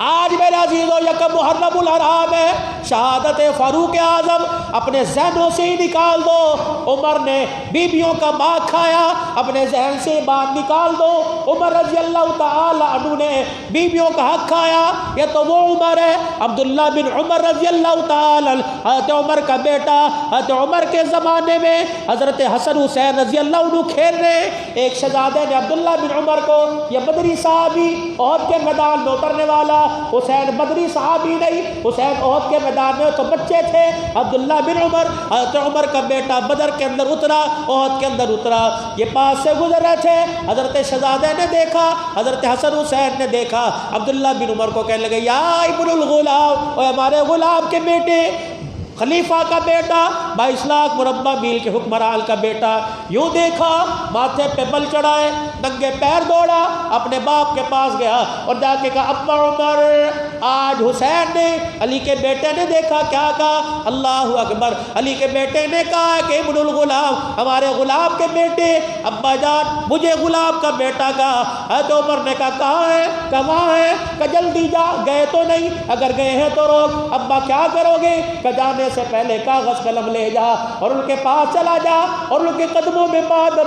آج میرے عزیزو یکم محرم الحرام ہے، شہادت فاروق اعظم اپنے ذہنوں سے ہی نکال دو۔ عمر نے بیویوں کا ماں کھایا، اپنے ذہن سے بات نکال دو۔ عمر رضی اللہ تعالی عنہ نے بیویوں کا حق کھایا، یہ تو وہ عمر ہے عبداللہ بن عمر رضی اللہ تعالی عنہ، حضرت عمر کا بیٹا۔ حضرت عمر کے زمانے میں حضرت حسن حسین رضی اللہ عنہ کھیل رہے، ایک شہزادے نے عبداللہ بن عمر کو، یہ بدری صحابی احد کے میدان میں اترنے والا، حسین بدری صحابی نہیں، حسین احد کے میدان میں تو بچے تھے، عبداللہ بن عمر حضرت عمر کا بیٹا بدر کے اندر اترا، احد کے اندر اترا، یہ پاس سے گزر رہے تھے، حضرت شہزادے نے دیکھا، حضرت حسن حسین نے دیکھا، عبداللہ بن عمر کو کہنے لگے یا ابن الغلام، اور ہمارے غلام کے بیٹے، خلیفہ کا بیٹا، 22 لاکھ مربع میل کے حکمران کا بیٹا۔ یوں دیکھا، ماتھے پہ بل چڑھائے، ننگے پیر دوڑا، اپنے باپ کے پاس گیا اور جا کے کہا ابا عمر، آج حسین نے، علی کے بیٹے نے دیکھا، کیا کہا؟ اللہ اکبر، علی کے بیٹے نے کہا کہ ابن الغلام، ہمارے غلام کے بیٹے، ابا جان مجھے غلام کا بیٹا کہا۔ حضرت عمر نے کہا کہاں ہے؟ کہاں ہے؟ کہ جلدی جا، گئے تو نہیں؟ اگر گئے ہیں تو روک۔ ابا کیا کرو گے؟ کہ جانے سے پہلے کاغذ قلم لے جا اور ان کے پاس چلا جا اور ان کے قدموں میں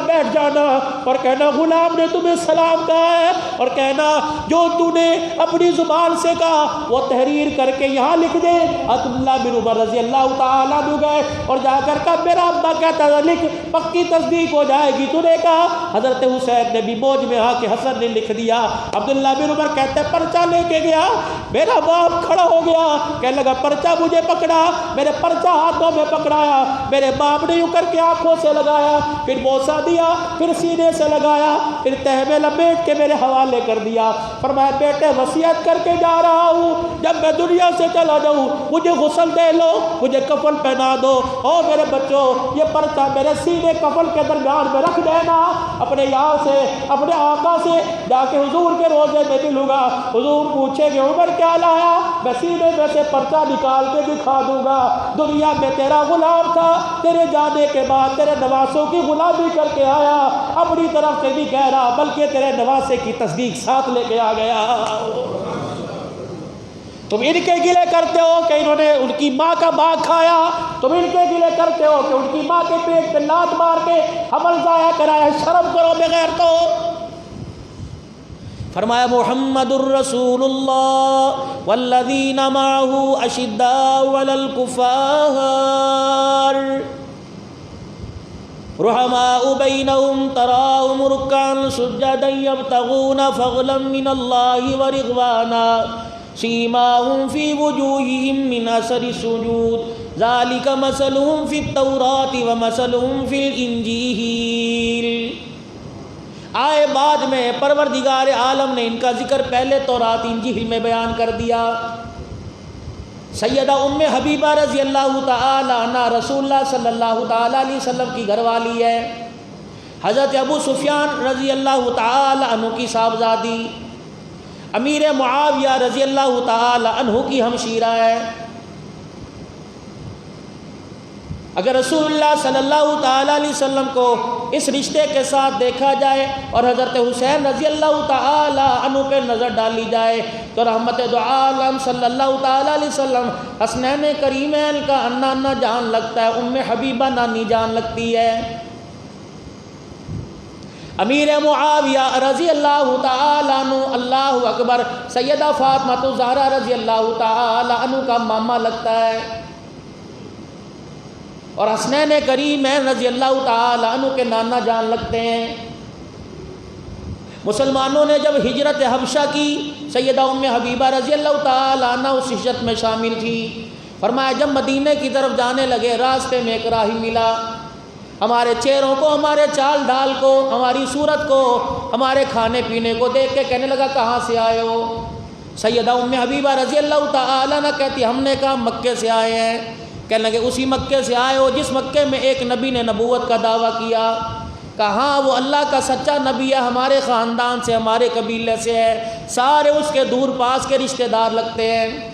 بیٹھ جانا اور کہنا غلام نے تمہیں سلام کہا ہے، اور کہنا جو تو نے اپنی زبان سے کہا وہ تحریر کر کے یہاں لکھ دے۔ عبداللہ بن عمر رضی اللہ تعالیٰ عنہ گئے اور جا کر کہا میرا ابا کہتا تھا لکھ، پکی تصدیق ہو جائے گی۔ تو نے کہا، حضرت حسین نے بھی موج میں آ کے حسن نے لکھ دیا۔ عبداللہ بن عمر کہتے ہیں پرچہ لے کے گیا، میرا باپ کھڑا ہو گیا، کہنے لگا پرچہ مجھے پکڑا، میرے پرچہ ہاتھوں میں پکڑایا، میرے باپ نے یوں کر کے آنکھوں سے لگایا، پھر بوسہ دیا، پھر سینے سے لگایا، پھر تہ میں لپیٹ کے میرے حوالے کر دیا۔ فرمایا بیٹے وصیت کر کے جا رہا ہوں، جب میں دنیا سے چلا جاؤں مجھے غسل دے لو، مجھے کفن پہنا دو، اور میرے بچوں یہ پرچہ میرے سینے کفن کے درمیان میں رکھ دینا، اپنے یہاں سے اپنے آقا سے جا کے حضور کے روزے میں ملوں گا، حضور پوچھیں گے عمر کیا لایا، میں سینے میں سے پرچہ نکال کے دکھا دوں گا، دنیا میں تیرا غلام تھا، تیرے جانے کے بعد تیرے نواسوں کی غلامی کر کے آیا، اپنی طرف سے بھی کہہ رہا بلکہ تیرے نواسے کی تصدیق ساتھ لے کے آ گیا۔ تم ان کے گلے کرتے ہو کہ انہوں نے ان کی ماں کا باغ کھایا، تم ان کے گلے کرتے ہو کہ ان کی ماں کے پیٹ پہ لات مار کے حمل ضائع کرایا، شرم کرو بغیر تو۔ فرمایا محمد الرسول اللہ والذین معہ اشداء علی الکفار رحماء بینہم تراہم رکعا سجدا یبتغون فضلا من اللہ ورضوانا سیماہم فی وجوہہم من اثر السجود ذالک مثلہم فی التوراۃ ومثلہم فی الانجیل۔ آئے بعد میں پروردگار عالم نے ان کا ذکر پہلے تورات انجیل میں بیان کر دیا۔ سیدہ ام حبیبہ رضی اللہ تعالی عنہ رسول اللہ صلی اللہ تعالی علیہ وسلم کی گھر والی ہے، حضرت ابو سفیان رضی اللہ تعالی عنہ کی صاحبزادی، امیر معاویہ رضی اللہ تعالی عنہ کی ہمشیرہ ہے۔ اگر رسول اللہ صلی اللہ تعالیٰ علیہ وسلم کو اس رشتے کے ساتھ دیکھا جائے اور حضرت حسین رضی اللہ تعالیٰ عنہ پہ نظر ڈالی جائے تو رحمت دو عالم صلی اللہ تعالیٰ علیہ وسلم حسنین کریمین کا انا جان لگتا ہے، ام حبیبہ نانی جان لگتی ہے۔ امیر معاویہ رضی اللہ تعالیٰ عنہ، اللہ اکبر، سیدہ فاطمہ الزہرا رضی اللہ تعالیٰ عنہ کا ماما لگتا ہے، اور حسنین کریمین رضی اللہ تعالیٰ عنہ کے نانا جان لگتے ہیں۔ مسلمانوں نے جب ہجرت حبشہ کی، سیدہ ام حبیبہ رضی اللہ تعالیٰ عنہ اس ہجرت میں شامل تھی۔ فرمایا جب مدینہ کی طرف جانے لگے راستے میں ایک راہی ملا، ہمارے چہروں کو، ہمارے چال ڈال کو، ہماری صورت کو، ہمارے کھانے پینے کو دیکھ کے کہنے لگا کہاں سے آئے ہو؟ سیدہ ام حبیبہ رضی اللہ تعالیٰ عنہ کہتی ہم نے کہا مکے سے آئے ہیں۔ کہنے لگے اسی مکے سے آئے ہو جس مکے میں ایک نبی نے نبوت کا دعویٰ کیا؟ کہاں وہ اللہ کا سچا نبی ہے، ہمارے خاندان سے، ہمارے قبیلے سے ہے، سارے اس کے دور پاس کے رشتہ دار لگتے ہیں۔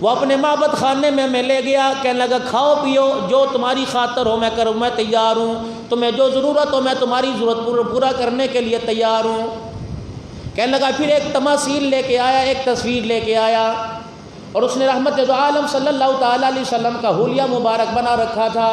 وہ اپنے معبد خانے میں ہمیں لے گیا، کہنے لگا کھاؤ پیو، جو تمہاری خاطر ہو میں کروں، میں تیار ہوں، تمہیں جو ضرورت ہو میں تمہاری ضرورت پورا کرنے کے لیے تیار ہوں۔ کہنے لگا پھر ایک تماثیل لے کے آیا، ایک تصویر لے کے آیا، اور اس نے رحمت دو عالم صلی اللہ تعالیٰ علیہ وسلم کا حلیہ مبارک بنا رکھا تھا۔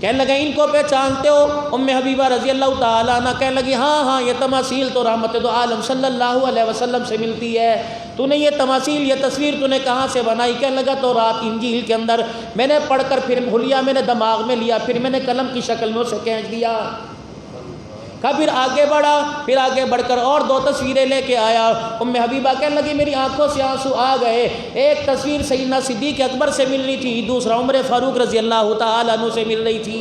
کہنے لگے ان کو پہچانتے ہو؟ ام حبیبہ رضی اللہ تعالیٰ عنہ کہنے لگی ہاں ہاں، یہ تماثیل تو رحمت دو عالم صلی اللہ علیہ وسلم سے ملتی ہے، تو نے یہ تماثیل، یہ تصویر تو نے کہاں سے بنائی؟ کہنے لگا تو رات انجیل کے اندر میں نے پڑھ کر پھر حلیہ میں نے دماغ میں لیا، پھر میں نے قلم کی شکل میں اسے کھینچ دیا۔ کہا پھر آگے بڑھا، پھر آگے بڑھ کر اور 2 تصویریں لے کے آیا۔ ام حبیبہ کہنے لگی میری آنکھوں سے آنسو آ گئے، ایک تصویر سیدنا صدیق اکبر سے مل رہی تھی، دوسرا عمر فاروق رضی اللہ تعالیٰ عنہ سے مل رہی تھی۔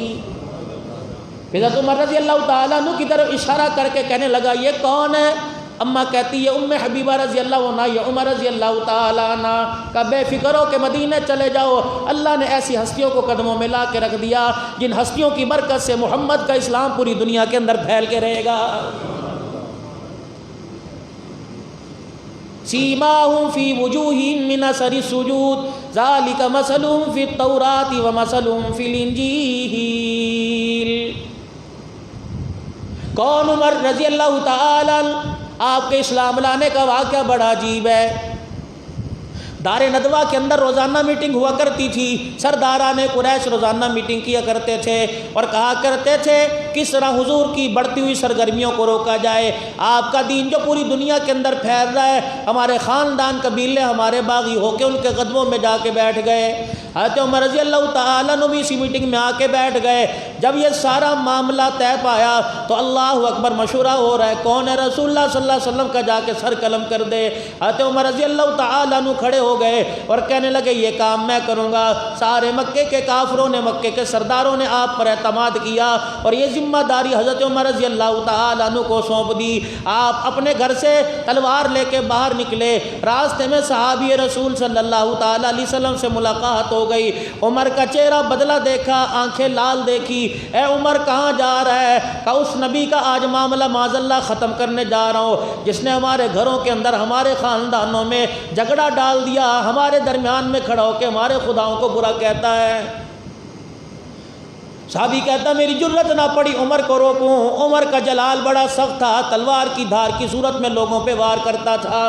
پھر حضرت عمر رضی اللہ تعالیٰ عنہ کی طرف اشارہ کر کے کہنے لگا یہ کون ہے؟ اماں کہتی ہے ام حبیبہ رضی اللہ عنہ یہ عمر رضی اللہ تعالیٰ عنہ کا بے فکر ہو کہ مدینہ چلے جاؤ، اللہ نے ایسی ہستیوں کو قدموں میں لا کے رکھ دیا جن ہستیوں کی برکت سے محمد کا اسلام پوری دنیا کے اندر پھیل کے رہے گا۔ سیماہم فی وجوہہم من اثر السجود ذالک مثلہم فی التوراۃ ومثلہم فی الانجیل۔ کون؟ عمر رضی اللہ تعالیٰ عنہ۔ آپ کے اسلام لانے کا واقعہ بڑا عجیب ہے۔ دار ندوہ کے اندر روزانہ میٹنگ ہوا کرتی تھی، سرداران قریش روزانہ میٹنگ کیا کرتے تھے اور کہا کرتے تھے کس طرح حضور کی بڑھتی ہوئی سرگرمیوں کو روکا جائے، آپ کا دین جو پوری دنیا کے اندر پھیل رہا ہے، ہمارے خاندان قبیلے ہمارے باغی ہو کے ان کے قدموں میں جا کے بیٹھ گئے۔ حضرت عمر رضی اللہ تعالیٰ عنہ بھی اسی میٹنگ میں آ کے بیٹھ گئے۔ جب یہ سارا معاملہ طے پایا تو اللہ اکبر مشورہ ہو رہا ہے کون ہے؟ رسول اللہ صلی اللہ علیہ وسلم کا جا کے سر قلم کر دے۔ حضرت عمر رضی اللہ تعالیٰ عنہ کھڑے ہو گئے اور کہنے لگے یہ کام میں کروں گا۔ سارے مکے کے کافروں نے، مکے کے سرداروں نے آپ پر اعتماد کیا اور یہ ذمہ داری حضرت عمر رضی اللہ تعالیٰ عنہ کو سونپ دی۔ آپ اپنے گھر سے تلوار لے کے باہر نکلے، راستے میں صحابی رسول صلی اللہ تعالیٰ علیہ وسلم سے ملاقات ہو گئی۔ عمر کا چہرہ بدلا دیکھا، آنکھیں لال دیکھی۔ اے عمر کہاں جا رہا ہے؟ کہ اس نبی کا آج معاملہ معاذ اللہ ختم کرنے جا رہا ہوں جس نے ہمارے گھروں کے اندر، ہمارے خاندانوں میں جھگڑا ڈال دیا، ہمارے درمیان میں کھڑا ہو کے ہمارے خداؤں کو برا کہتا ہے۔ صحابی کہتا میری جرت نہ پڑی عمر کو روکوں۔ عمر کا جلال بڑا سخت تھا، تلوار کی دھار کی صورت میں لوگوں پہ وار کرتا تھا۔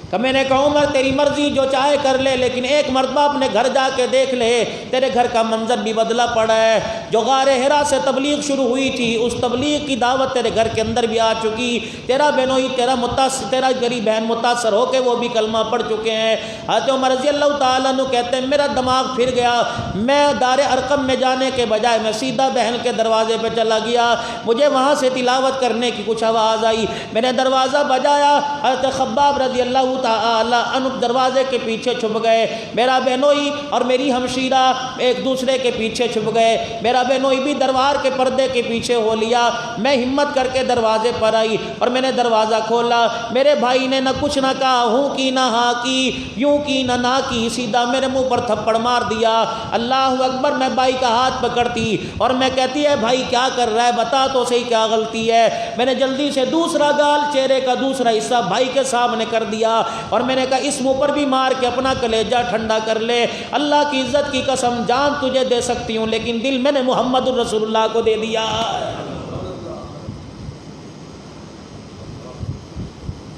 کہ میں نے کہا عمر تیری مرضی جو چاہے کر لے، لیکن ایک مرتبہ اپنے گھر جا کے دیکھ لے، تیرے گھر کا منظر بھی بدلا پڑا ہے۔ جو غار حرا سے تبلیغ شروع ہوئی تھی اس تبلیغ کی دعوت تیرے گھر کے اندر بھی آ چکی، تیرا بہنوئی تیرا غریب بہن متاثر ہو کے وہ بھی کلمہ پڑھ چکے ہیں۔ حضرت عمر رضی اللہ تعالیٰ عنہ کہتے ہیں میرا دماغ پھر گیا، میں دار ارقم میں جانے کے بجائے میں سیدھا بہن کے دروازے پہ چلا گیا۔ مجھے وہاں سے تلاوت کرنے کی کچھ آواز آئی، میں نے دروازہ بجایا، حضرت خباب رضی اللہ تعالی عنہ دروازے کے پیچھے چھپ گئے۔ میرا بہنوئی اور میری ہمشیرہ ایک دوسرے کے پیچھے چھپ گئے، میرا بہنوئی بھی دربار کے پردے کے پیچھے ہو لیا۔ میں ہمت کر کے دروازے پر آئی اور میں نے دروازہ کھولا۔ میرے بھائی نے نہ کچھ نہ کہا، ہوں کی نہ ہاں کی، یوں کی نہ کی، سیدھا میرے منہ پر تھپڑ مار دیا۔ اللہ اکبر، میں بھائی کا ہاتھ پکڑتی اور میں کہتی ہے بھائی کیا کر رہا ہے، بتا تو صحیح کیا غلطی ہے۔ میں نے جلدی سے دوسرا گال، چہرے کا دوسرا حصہ بھائی کے سامنے کر دیا اور میں نے کہا اس منہ پر بھی مار کے اپنا کلیجہ ٹھنڈا کر لے۔ اللہ کی عزت کی قسم جان تجھے دے سکتی ہوں لیکن دل میں نے محمد الرسول اللہ کو دے دیا۔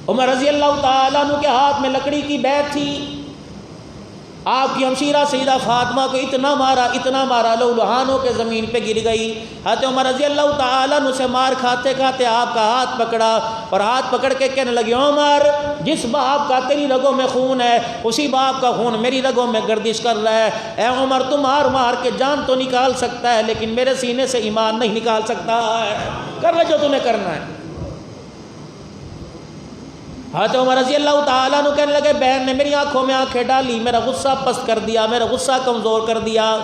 عمر رضی اللہ تعالیٰ عنہ کے ہاتھ میں لکڑی کی بیت تھی۔ آپ کی ہمشیرہ سیدہ فاطمہ کو اتنا مارا لو لہان ہو کے زمین پہ گر گئی۔ حضرت عمر رضی اللہ تعالیٰ عنہ سے مار کھاتے کھاتے آپ کا ہاتھ پکڑا اور ہاتھ پکڑ کے کہنے لگے عمر جس باپ کا تیری رگوں میں خون ہے اسی باپ کا خون میری رگوں میں گردش کر رہا ہے۔ اے عمر تم مار کے جان تو نکال سکتا ہے لیکن میرے سینے سے ایمان نہیں نکال سکتا ہے، کر لے جو تمہیں کرنا ہے۔ حضرت عمر رضی اللہ تعالیٰ عنہ کہنے لگے بہن نے میری آنکھوں میں آنکھیں ڈالی، میرا غصہ پست کر دیا، میرا غصہ کمزور کر دیا۔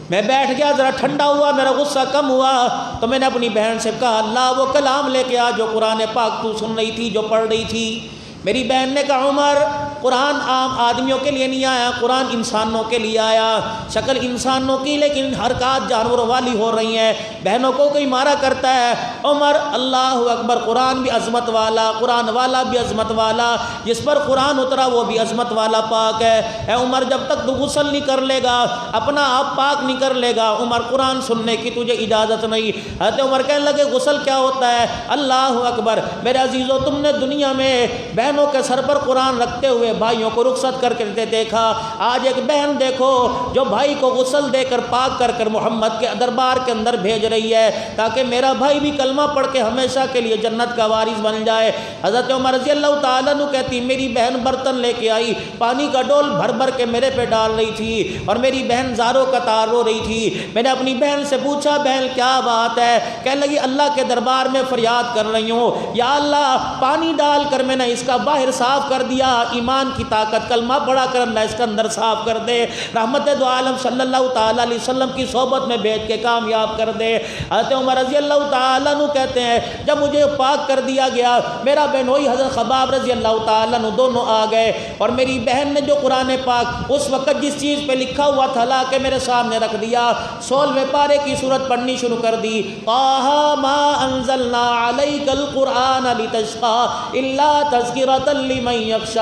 میں بیٹھ گیا، ذرا ٹھنڈا ہوا، میرا غصہ کم ہوا تو میں نے اپنی بہن سے کہا اللہ وہ کلام لے کے آ جو قرآن پاک تو سن رہی تھی، جو پڑھ رہی تھی۔ میری بہن نے کہا عمر قرآن عام آدمیوں کے لیے نہیں آیا، قرآن انسانوں کے لیے آیا، شکل انسانوں کی لیکن حرکات جانوروں والی ہو رہی ہیں، بہنوں کو کوئی مارا کرتا ہے۔ عمر اللہ اکبر، قرآن بھی عظمت والا، قرآن والا بھی عظمت والا، جس پر قرآن اترا وہ بھی عظمت والا پاک ہے۔ اے عمر جب تک تو غسل نہیں کر لے گا، اپنا آپ پاک نہیں کر لے گا، عمر قرآن سننے کی تجھے اجازت نہیں۔ حضرت عمر کہنے لگے غسل کیا ہوتا ہے؟ اللہ اکبر، میرے عزیزو تم نے دنیا میں بہنوں کے سر پر قرآن رکھتے ہوئے بھائیوں کو رخصت کر کے دیکھا، آج ایک بہن دیکھو جو بھائی کو غسل دے کر پاک کر کر محمد کے دربار کے اندر بھیج رہی ہے تاکہ میرا بھائی بھی کلمہ پڑھ کے ہمیشہ کے لیے جنت کا وارث بن جائے۔ حضرت عمر رضی اللہ تعالیٰ عنہ کہتی میری بہن برتن لے کے آئی، پانی کا ڈول بھر بھر کے میرے پہ ڈال رہی تھی اور میری بہن زاروں کا تار رو رہی تھی۔ میں نے اپنی بہن سے پوچھا بہن کیا بات ہے؟ کہنے لگی اللہ کے دربار میں فریاد کر رہی ہوں، یا اللہ پانی ڈال کر میں نے اس کا باہر صاف کر دیا، ایمان کی طاقت کلمہ پڑھا کر اللہ اس کا اندر صاف کر دے، رحمت دو عالم صلی اللہ تعالیٰ علیہ وسلم کی صحبت میں بیٹھ کے کامیاب کر دے۔ حضرت عمر رضی اللہ تعالیٰ عنہ کہتے ہیں جب مجھے پاک کر دیا گیا، میرا بہنوئی حضرت خباب رضی اللہ تعالیٰ عنہ دونوں آ گئے اور میری بہن نے جو قرآن پاک اس وقت جس چیز پہ لکھا ہوا تھا لا کے میرے سامنے رکھ دیا، 16ویں پارے کی سورت پڑھنی شروع کر دی، طٰہٰ ما انزلنا علیک القرآن لتشقی الا تذکرۃ لمن یخشی۔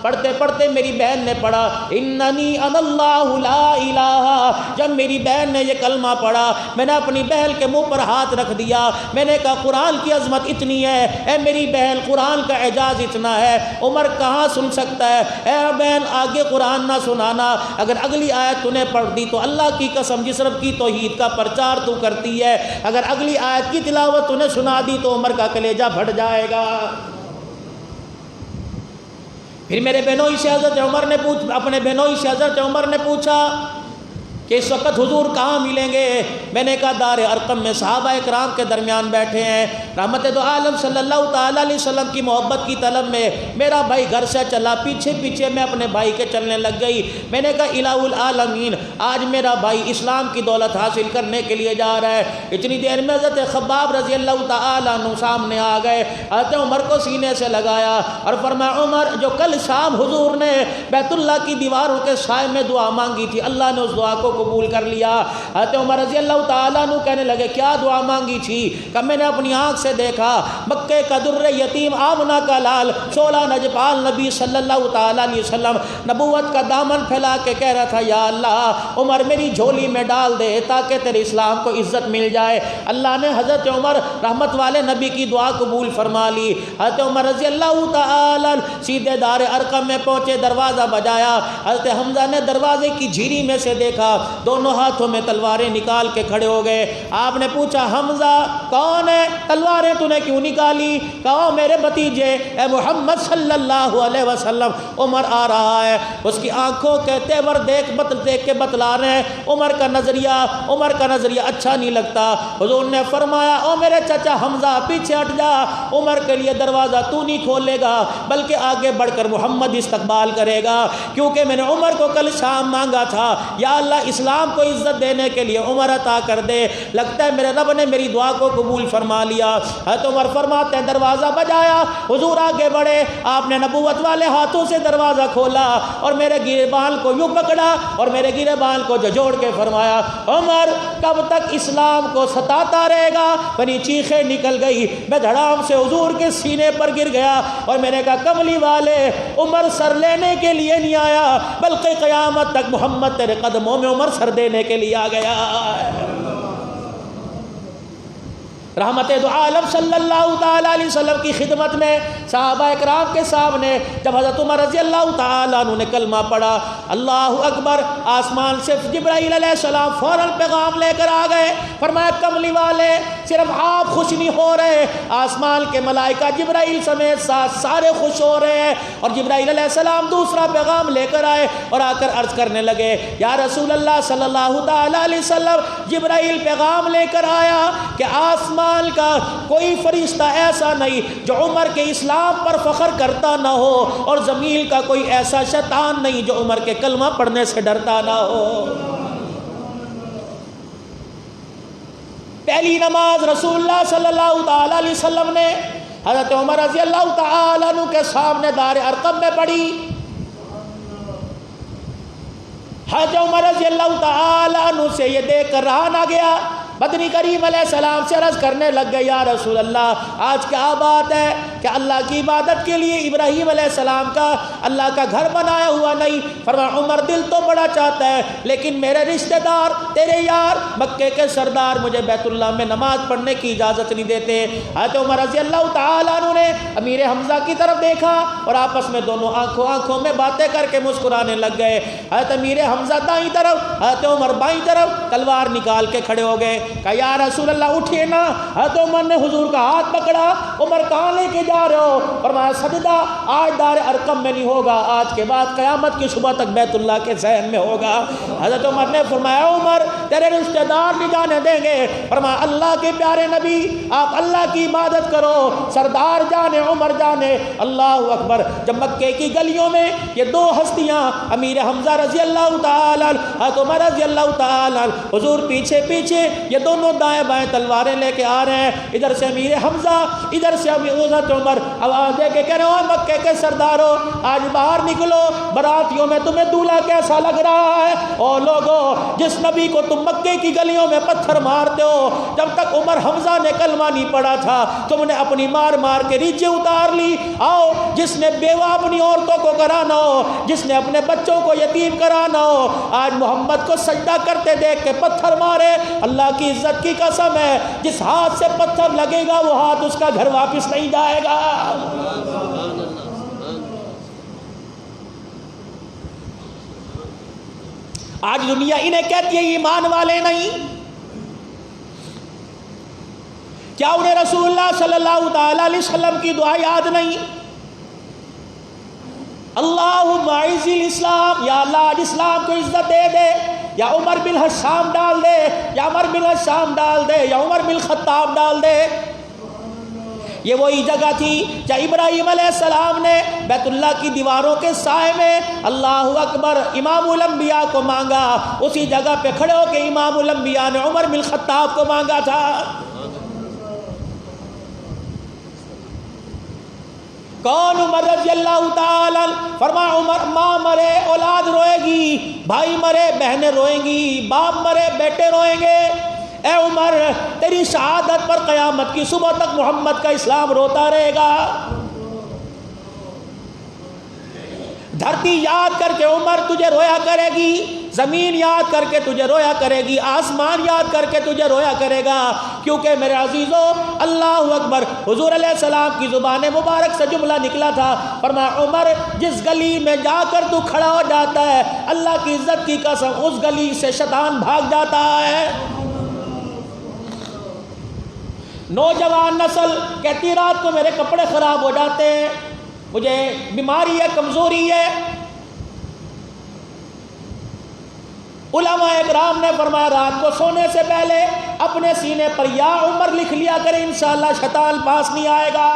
پڑھتے پڑھتے میری بہن نے پڑھا اننی انا اللہ لا الہ۔ جب میری بہن نے یہ کلمہ پڑھا میں نے اپنی بہن کے منہ پر ہاتھ رکھ دیا، میں نے کہا قرآن کی عظمت اتنی ہے، اے میری بہن قرآن کا اعجاز اتنا ہے، عمر کہاں سن سکتا ہے؟ اے بہن آگے قرآن نہ سنانا، اگر اگلی آیت تو نے پڑھ دی تو اللہ کی قسم جس رب کی توحید کا پرچار تو کرتی ہے، اگر اگلی آیت کی تلاوت تو نے سنا دی تو عمر کا کلیجہ پھٹ جائے گا۔ پھر میرے بہنوئی سے حضرت عمر نے اپنے بہنوئی سے حضرت عمر نے پوچھا کہ اس وقت حضور کہاں ملیں گے؟ میں نے کہا دار ارقم میں صحابہ اکرام کے درمیان بیٹھے ہیں، رحمت دو عالم صلی اللہ تعالیٰ علیہ وسلم کی محبت کی طلب میں میرا بھائی گھر سے چلا، پیچھے پیچھے میں اپنے بھائی کے چلنے لگ گئی۔ میں نے کہا الہ العالمین آج میرا بھائی اسلام کی دولت حاصل کرنے کے لیے جا رہا ہے۔ اتنی دیر میں حضرت خباب رضی اللہ تعالیٰ عنہ سامنے آ گئے، حضرت عمر کو سینے سے لگایا اور فرمایا عمر جو کل شام حضور نے بیت اللہ کی دیواروں کے سائے میں دعا مانگی تھی اللہ نے اس دعا کو قبول کر لیا۔ حضرت عمر رضی اللہ تعالیٰ عنہ کہنے لگے کیا دعا مانگی تھی؟ کہ میں نے اپنی آنکھ سے دیکھا مکے کا در یتیم آمنہ کا لال 16 نجپال نبی صلی اللہ تعالیٰ علیہ وسلم نبوت کا دامن پھیلا کے کہہ رہا تھا یا اللہ عمر میری جھولی میں ڈال دے تاکہ تیرے اسلام کو عزت مل جائے۔ اللہ نے حضرت عمر رحمت والے نبی کی دعا قبول فرما لی۔ حضرت عمر رضی اللہ تعالیٰ سیدھے دار ارقم میں پہنچے، دروازہ بجایا، حضرت حمزہ نے دروازے کی جھیری میں سے دیکھا، دونوں ہاتھوں میں تلواریں نکال کے کھڑے ہو گئے۔ آپ نے پوچھا حمزہ کون ہے؟ تلواریں تو نے کیوں نکالی؟ کہا میرے بھتیجے اے محمد صلی اللہ علیہ وسلم عمر آ رہا ہے۔ اس کی آنکھوں کے تیور دیکھ کے بتلا رہے ہیں عمر کا نظریہ اچھا نہیں لگتا۔ حضور نے فرمایا او میرے چچا حمزہ پیچھے ہٹ جا، عمر کے لیے دروازہ تو نہیں کھولے گا بلکہ آگے بڑھ کر محمد استقبال کرے گا، کیونکہ میں نے عمر کو کل شام مانگا تھا یا اللہ اسلام کو عزت دینے کے لیے عمر عطا کر دے، لگتا ہے میرے رب نے میری دعا کو قبول فرما لیا۔ حضرت عمر فرماتے ہیں دروازہ بجایا، حضور آگے بڑھے، آپ نے نبوت والے ہاتھوں سے دروازہ کھولا اور میرے گریبان کو یوں پکڑا اور میرے گریبان کو جھجوڑ کے فرمایا عمر کب تک اسلام کو ستاتا رہے گا؟ میری چیخیں نکل گئی، میں دھڑام سے حضور کے سینے پر گر گیا اور میں نے کہا کملی والے عمر سر لینے کے لیے نہیں آیا بلکہ قیامت تک محمد تیرے قدموں میں عمر سر دینے کے لیے آ گیا۔ رحمت دو عالم صلی اللہ تعالیٰ علیہ وسلم کی خدمت میں صحابہ اکرام کے سامنے جب حضرت عمر رضی اللہ تعالیٰ عنہ نے کلمہ پڑھا اللہ اکبر، آسمان سے جبرائیل علیہ السلام فوراً پیغام لے کر آ گئے، فرمایا کملی والے صرف آپ خوش نہیں ہو رہے، آسمان کے ملائکہ جبرائیل سمیت سارے خوش ہو رہے ہیں۔ اور جبرائیل علیہ السلام دوسرا پیغام لے کر آئے اور آ کر عرض کرنے لگے یا رسول اللہ صلی اللہ تعالیٰ علیہ وسلم جبرائیل پیغام لے کر آیا کہ آسمان کا کوئی فرشتہ ایسا نہیں جو عمر کے اسلام پر فخر کرتا نہ ہو اور زمین کا کوئی ایسا شیطان نہیں جو عمر کے کلمہ پڑھنے سے ڈرتا نہ ہو۔ پہلی نماز رسول اللہ صلی اللہ تعالیٰ علیہ وسلم نے حضرت عمر رضی اللہ تعالیٰ عنہ کے سامنے دار ارقم میں پڑھی۔ حضرت عمر رضی اللہ تعالیٰ عنہ سے یہ دیکھ کر رہا نہ گیا، بدنی کریم علیہ السلام سے عرض کرنے لگ گئے، یا رسول اللہ آج کیا بات ہے کہ اللہ کی عبادت کے لیے ابراہیم علیہ السلام کا اللہ کا گھر بنایا ہوا نہیں؟ فرمایا عمر دل تو بڑا چاہتا ہے لیکن میرے رشتہ دار تیرے یار مکے کے سردار مجھے بیت اللہ میں نماز پڑھنے کی اجازت نہیں دیتے۔ حضرت عمر رضی اللہ تعالیٰ عنہ نے امیر حمزہ کی طرف دیکھا اور آپس میں دونوں آنکھوں میں باتیں کر کے مسکرانے لگ گئے۔ حضرت امیر حمزہ دائیں طرف، حضرت عمر بائیں طرف تلوار نکال کے کھڑے ہو گئے۔ کہا یا رسول اللہ اٹھیے نا۔ حضرت عمر نے حضور کا ہاتھ پکڑا، عمر کہاں لے کے جا رہے ہو؟ فرمایا سجدہ آج دار ارقم میں نہیں ہوگا، آج کے بعد قیامت کی صبح تک بیت اللہ کے ذہن میں ہوگا۔ حضرت عمر نے فرمایا عمر تیرے رشتہ دار نہیں جانے دیں گے۔ فرمایا اللہ کے پیارے نبی آپ اللہ کی عبادت کرو، سردار جانے عمر جانے۔ اللہ اکبر۔ جب مکے کی گلیوں میں یہ دو ہستیاں امیر حمزہ رضی اللہ تعالیٰ حضرت عمر رضی اللہ تعالیٰ حضور پیچھے پیچھے یہ دونوں دائیں بائیں تلواریں لے کے آ رہے ہیں، ادھر سے امیر حمزہ ادھر سے حضرت عمر آواز دے کے کہہ رہے ہو مکے کے سردارو آج باہر نکلو، براتیوں میں تمہیں دولہا کیسا لگ رہا ہے؟ او لوگو جس نبی کو تم مکے کی گلیوں میں پتھر مارتے ہو، جب تک عمر حمزہ نے کلمہ نہیں پڑھا تھا تم نے اپنی مار مار کے ریچھیں اتار لی۔ آؤ جس نے بیوہ اپنی عورتوں کو کرانا ہو، جس نے اپنے بچوں کو یتیم کرانا ہو، آج محمد کو سجدہ کرتے دیکھ کے پتھر مارے۔ اللہ کی عزت کی قسم ہے جس ہاتھ سے پتھر لگے گا وہ ہاتھ اس کا گھر واپس نہیں جائے گا۔ آج دنیا انہیں کہتی ہے ایمان والے نہیں، کیا انہیں رسول اللہ صلی اللہ تعالی علیہ وسلم کی دعا یاد نہیں؟ اللہم اعز الاسلام، یا اللہ آج اسلام کو عزت دے دے، یا عمر بن حشام ڈال دے، یا عمر بن حشام ڈال دے، یا عمر بن خطاب ڈال دے۔ یہ وہی جگہ تھی جہاں ابراہیم علیہ السلام نے بیت اللہ کی دیواروں کے سائے میں اللہ اکبر امام الانبیاء کو مانگا، اسی جگہ پہ کھڑے ہو کے امام الانبیاء نے عمر بن خطاب کو مانگا تھا۔ کون؟ عمر رضی اللہ تعالی۔ فرمایا عمر ماں مرے اولاد روئے گی، بھائی مرے بہنیں روئیں گی، باپ مرے بیٹے روئیں گے۔ اے عمر تیری شہادت پر قیامت کی صبح تک محمد کا اسلام روتا رہے گا۔ دھرتی یاد کر کے عمر تجھے رویا کرے گی، زمین یاد کر کے تجھے رویا کرے گی، آسمان یاد کر کے تجھے رویا کرے گا، کیونکہ میرے عزیزو اللہ اکبر حضور علیہ السلام کی زبان مبارک سے جملہ نکلا تھا، فرمایا عمر جس گلی میں جا کر تو کھڑا ہو جاتا ہے اللہ کی عزت کی قسم اس گلی سے شیطان بھاگ جاتا ہے۔ نوجوان نسل کہتی رات کو میرے کپڑے خراب ہو جاتے ہیں، مجھے بیماری ہے، کمزوری ہے۔ علماء اکرام نے فرمایا رات کو سونے سے پہلے اپنے سینے پر یا عمر لکھ لیا کرے، انشاءاللہ شیطان پاس نہیں آئے گا۔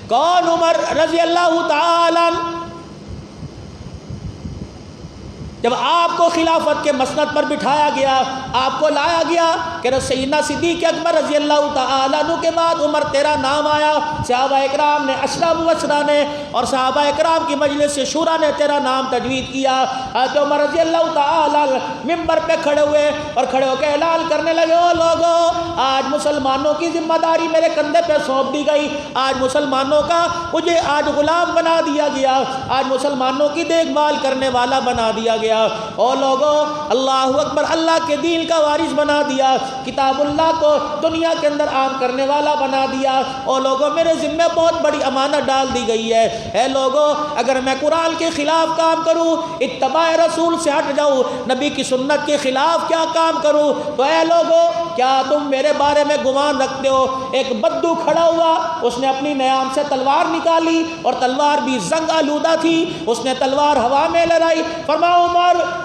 کون؟ عمر رضی اللہ تعالی۔ جب آپ کو خلافت کے مسند پر بٹھایا گیا، آپ کو لایا گیا کہ سیدنا صدیق اکبر رضی اللہ تعالیٰ عنہ کے بعد عمر تیرا نام آیا، صحابہ اکرام نے، اشرا مبشرہ نے اور صحابہ اکرام کی مجلس سے شورا نے تیرا نام تجوید کیا۔ حضرت عمر رضی اللہ تعالیٰ ممبر پہ کھڑے ہوئے اور کھڑے ہو کے اعلان کرنے لگے، او لوگو آج مسلمانوں کی ذمہ داری میرے کندھے پہ سونپ دی گئی، آج مسلمانوں کا مجھے آج غلام بنا دیا گیا، آج مسلمانوں کی دیکھ بھال کرنے والا بنا دیا گیا۔ او لوگو اللہ اکبر اللہ کے دین کا وارث بنا دیا، کتاب اللہ کو دنیا کے اندر عام کرنے والا بنا دیا۔ او لوگو میرے ذمہ بہت بڑی امانت ڈال دی گئی ہے، اے لوگو اگر میں قرآن کے خلاف کام کروں، اتباع رسول سے ہٹ جاؤں، نبی کی سنت کے خلاف کیا کام کروں، تو اے لوگو کیا تم میرے بارے میں گمان رکھتے ہو؟ ایک بدو کھڑا ہوا، اس نے اپنی نیام سے تلوار نکالی اور تلوار بھی زنگ آلودہ تھی، اس نے تلوار ہوا میں لہرائی، فرمایا عمر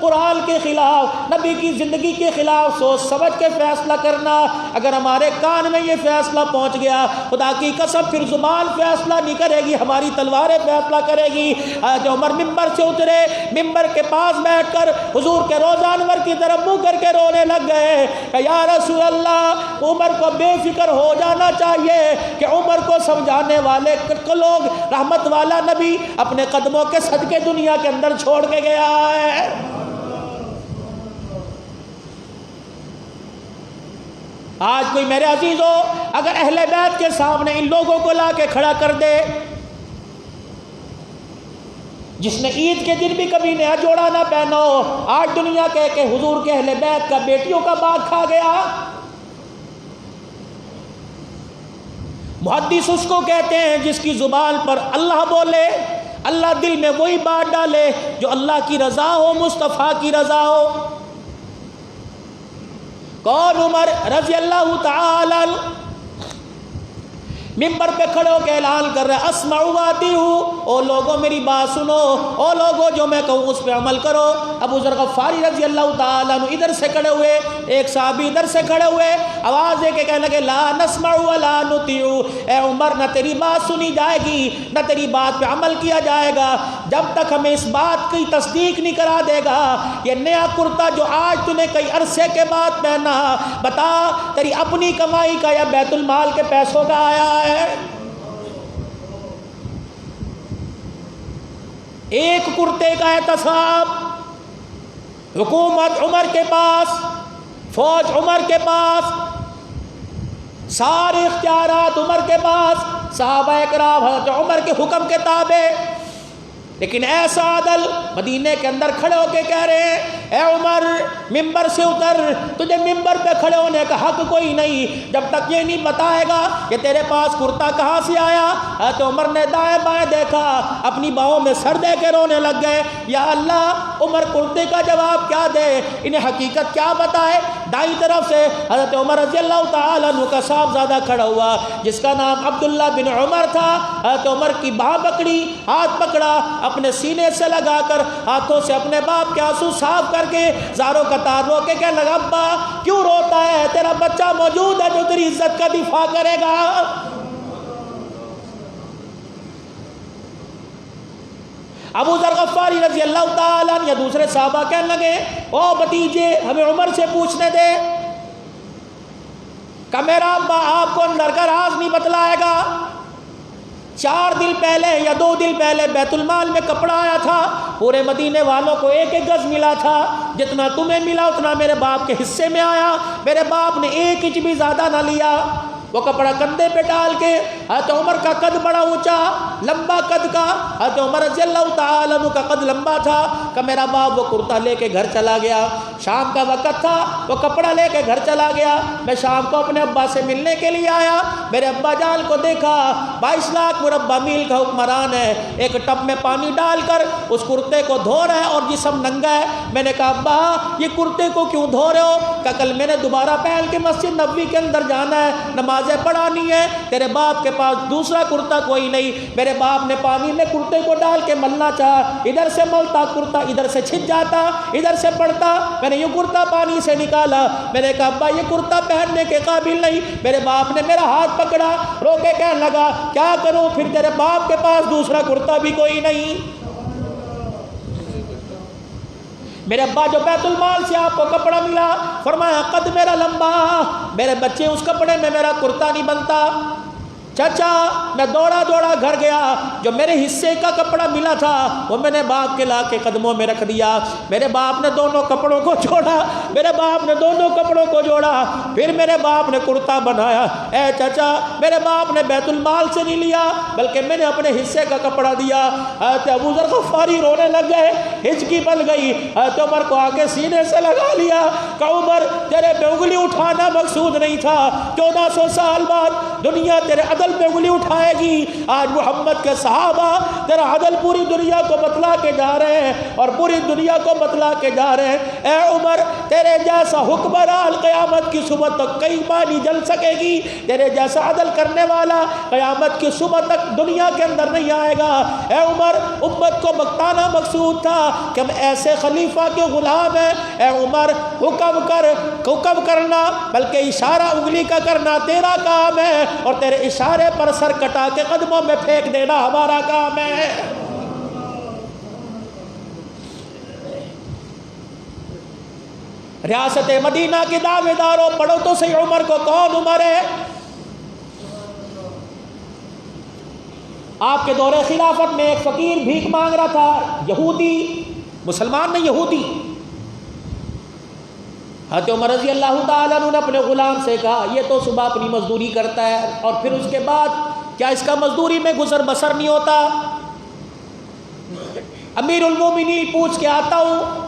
قرآن کے خلاف، نبی کی زندگی کے خلاف سوچ سمجھ کے فیصلہ کرنا، اگر ہمارے کان میں یہ فیصلہ پہنچ گیا خدا کی قسم پھر زبان فیصلہ نہیں کرے گی، ہماری تلواریں فیصلہ کرے گی۔ حضرت عمر ممبر سے اترے، ممبر کے کے پاس بیٹھ کر حضور کے روضہ انور کی طرف منہ کر کے رونے لگ گئے کہ یا رسول اللہ، عمر کو بے فکر ہو جانا چاہیے کہ عمر کو سمجھانے والے لوگ رحمت والا نبی اپنے قدموں کے صدقے دنیا کے اندر چھوڑ کے گیا ہے۔ آج کوئی میرے عزیزو اگر اہل بیت کے سامنے ان لوگوں کو لا کے کھڑا کر دے، جس نے عید کے دن بھی کبھی نیا جوڑا نہ پہنا ہو، آج دنیا کہے کہ حضور کے اہل بیت کا بیٹیوں کا باغ کھا گیا۔ محدث اس کو کہتے ہیں جس کی زبان پر اللہ بولے، اللہ دل میں وہی بات ڈالے جو اللہ کی رضا ہو، مصطفیٰ کی رضا ہو۔ کون؟ عمر رضی اللہ تعالی ممبر پہ کھڑے ہو کے اعلان کر رہے اسمع واطیع، او لوگوں میری بات سنو، او لوگوں جو میں کہوں اس پہ عمل کرو۔ ابو ذر غفاری رضی اللہ تعالیٰ عنہ ادھر سے کھڑے ہوئے، ایک صحابی ادھر سے کھڑے ہوئے، آواز دے کے کہنے لگے لا نسمع ولا نطیع، اے عمر نہ تیری بات سنی جائے گی نہ تیری بات پہ عمل کیا جائے گا جب تک ہمیں اس بات کی تصدیق نہیں کرا دے گا یہ نیا کرتا جو آج تو نے کئی عرصے کے بعد پہنا، بتا تیری اپنی کمائی کا یا بیت المال کے پیسوں کا آیا ہے؟ ایک کرتے کا احتساب، حکومت عمر کے پاس، فوج عمر کے پاس، سارے اختیارات عمر کے پاس، صحابہ کرام حضرت عمر کے حکم کے تابع، لیکن ایسا عدل مدینے کے اندر کھڑے ہو کے کہہ رہے ہیں اے عمر ممبر سے اتر، تجھے ممبر پہ کھڑے ہونے کا حق کوئی نہیں جب تک یہ نہیں بتائے گا کہ تیرے پاس کرتا کہاں سے آیا۔ حضرت عمر نے دائیں بائیں دیکھا، اپنی باہوں میں سر دے کے رونے لگ گئے، یا اللہ عمر کرتے کا جواب کیا دے، انہیں حقیقت کیا بتائے۔ دائیں طرف سے حضرت عمر رضی اللہ تعالیٰ عنہ کا صاحبزادہ کھڑا ہوا جس کا نام عبداللہ بن عمر تھا۔ حضرت عمر کی باہ پکڑی، ہاتھ پکڑا، اپنے سینے سے لگا کر ہاتھوں سے اپنے باپ کے آنسو صاف کر کے زاروں قطار رو کے کہنے لگا ابا کیوں روتا ہے، تیرا بچہ موجود ہے جو تیری عزت کا دفاع کرے گا۔ ابو ذر غفاری رضی اللہ تعالیٰ یا دوسرے صحابہ کہنے لگے او بھتیجے ہمیں عمر سے پوچھنے دے کہ میرا ابا آپ کو اندر کا راز نہیں بتلائے گا۔ 4 دن پہلے یا 2 دن پہلے بیت المال میں کپڑا آیا تھا، پورے مدینے والوں کو 1 گز ملا تھا، جتنا تمہیں ملا اتنا میرے باپ کے حصے میں آیا، میرے باپ نے 1 انچ بھی زیادہ نہ لیا۔ وہ کپڑا کندھے پہ ڈال کے، حضرت عمر کا قد بڑا اونچا لمبا قد کا، حضرت عمر رضی اللہ تعالیٰ عنہ کا قد لمبا تھا کہ میرا باپ وہ کرتا لے کے گھر چلا گیا۔ شام کا وقت تھا، وہ کپڑا لے کے گھر چلا گیا، میں شام کو اپنے ابا سے ملنے کے لیے آیا، میرے ابا جان کو دیکھا 22 لاکھ مربع میل کا حکمران ہے، ایک ٹب میں پانی ڈال کر اس کرتے کو دھو رہا ہے اور جسم ننگا ہے۔ میں نے کہا ابا یہ کرتے کو کیوں دھو رہے ہو؟ کہ کل میں نے دوبارہ پہن کے مسجد نبوی کے اندر جانا ہے، نمازیں پڑھانی ہے، تیرے باپ کے پاس دوسرا کرتا کوئی نہیں۔ میرے باپ نے پانی میں کرتے کو ڈال کے ملنا چاہا، ادھر سے ملتا کرتا ادھر سے چھن جاتا، ادھر سے پڑتا، میں نے یہ کرتا پانی سے نکالا، میں نے کہا ابا یہ کرتا پہننے کے قابل نہیں۔ میرے باپ نے میرا ہاتھ پکڑا، رو کے کہنے لگا کیا کروں پھر تیرے باپ کے پاس دوسرا کرتا بھی کوئی نہیں۔ میرے ابا جو بیت المال سے آپ کو کپڑا ملا، فرمایا قد میرا لمبا، میرے بچے اس کپڑے میں میرا کرتا نہیں بنتا۔ چچا میں دوڑا دوڑا گھر گیا، جو میرے حصے کا کپڑا ملا تھا وہ میں نے باپ کے لا کے قدموں میں رکھ دیا۔ میرے باپ نے دونوں کپڑوں کو جوڑا، میرے باپ نے دونوں کپڑوں کو جوڑا، پھر میرے باپ نے کرتا بنایا۔ اے چچا میرے باپ نے بیت المال سے نہیں لیا بلکہ میں نے اپنے حصے کا کپڑا دیا۔ حضرت ابو ذر غفاری رونے لگ گئے، ہچکی بن گئی، حضرت عمر کو آ کے سینے سے لگا لیا کہ عمر تیرے پہ انگلی اٹھانا مقصود نہیں تھا، 1400 سال بعد دنیا تیرے عدل پہ انگلی اٹھائے گی۔ آج محمد کے صحابہ تیرا عدل پوری دنیا کو بتلا کے جا رہے ہیں اور پوری دنیا کو بتلا کے جا رہے ہیں۔ اے عمر تیرے جیسا حکمران قیامت کی صبح تک کئی بار نہیں جل سکے گی، تیرے جیسا عدل کرنے والا قیامت کی صبح تک دنیا کے اندر نہیں آئے گا۔ اے عمر امت کو بتانا مقصود تھا کہ ہم ایسے خلیفہ کے غلام ہیں۔ اے عمر حکم کرنا بلکہ اشارہ انگلی کا کرنا تیرا کام ہے، اور تیرے اشارے پر سر کٹا کے قدموں میں پھینک دینا ہمارا کام ہے۔ ریاست مدینہ کے دعوے داروں، پڑھو تو صحیح عمر کو، کون عمر ہے؟ آپ کے دور خلافت میں ایک فقیر بھیک مانگ رہا تھا، یہودی، مسلمان نہیں یہودی۔ حضرت عمر رضی اللہ تعالیٰ عنہ نے اپنے غلام سے کہا یہ تو صبح اپنی مزدوری کرتا ہے اور پھر اس کے بعد کیا اس کا مزدوری میں گزر بسر نہیں ہوتا؟ امیر المومنین پوچھ کے آتا ہوں،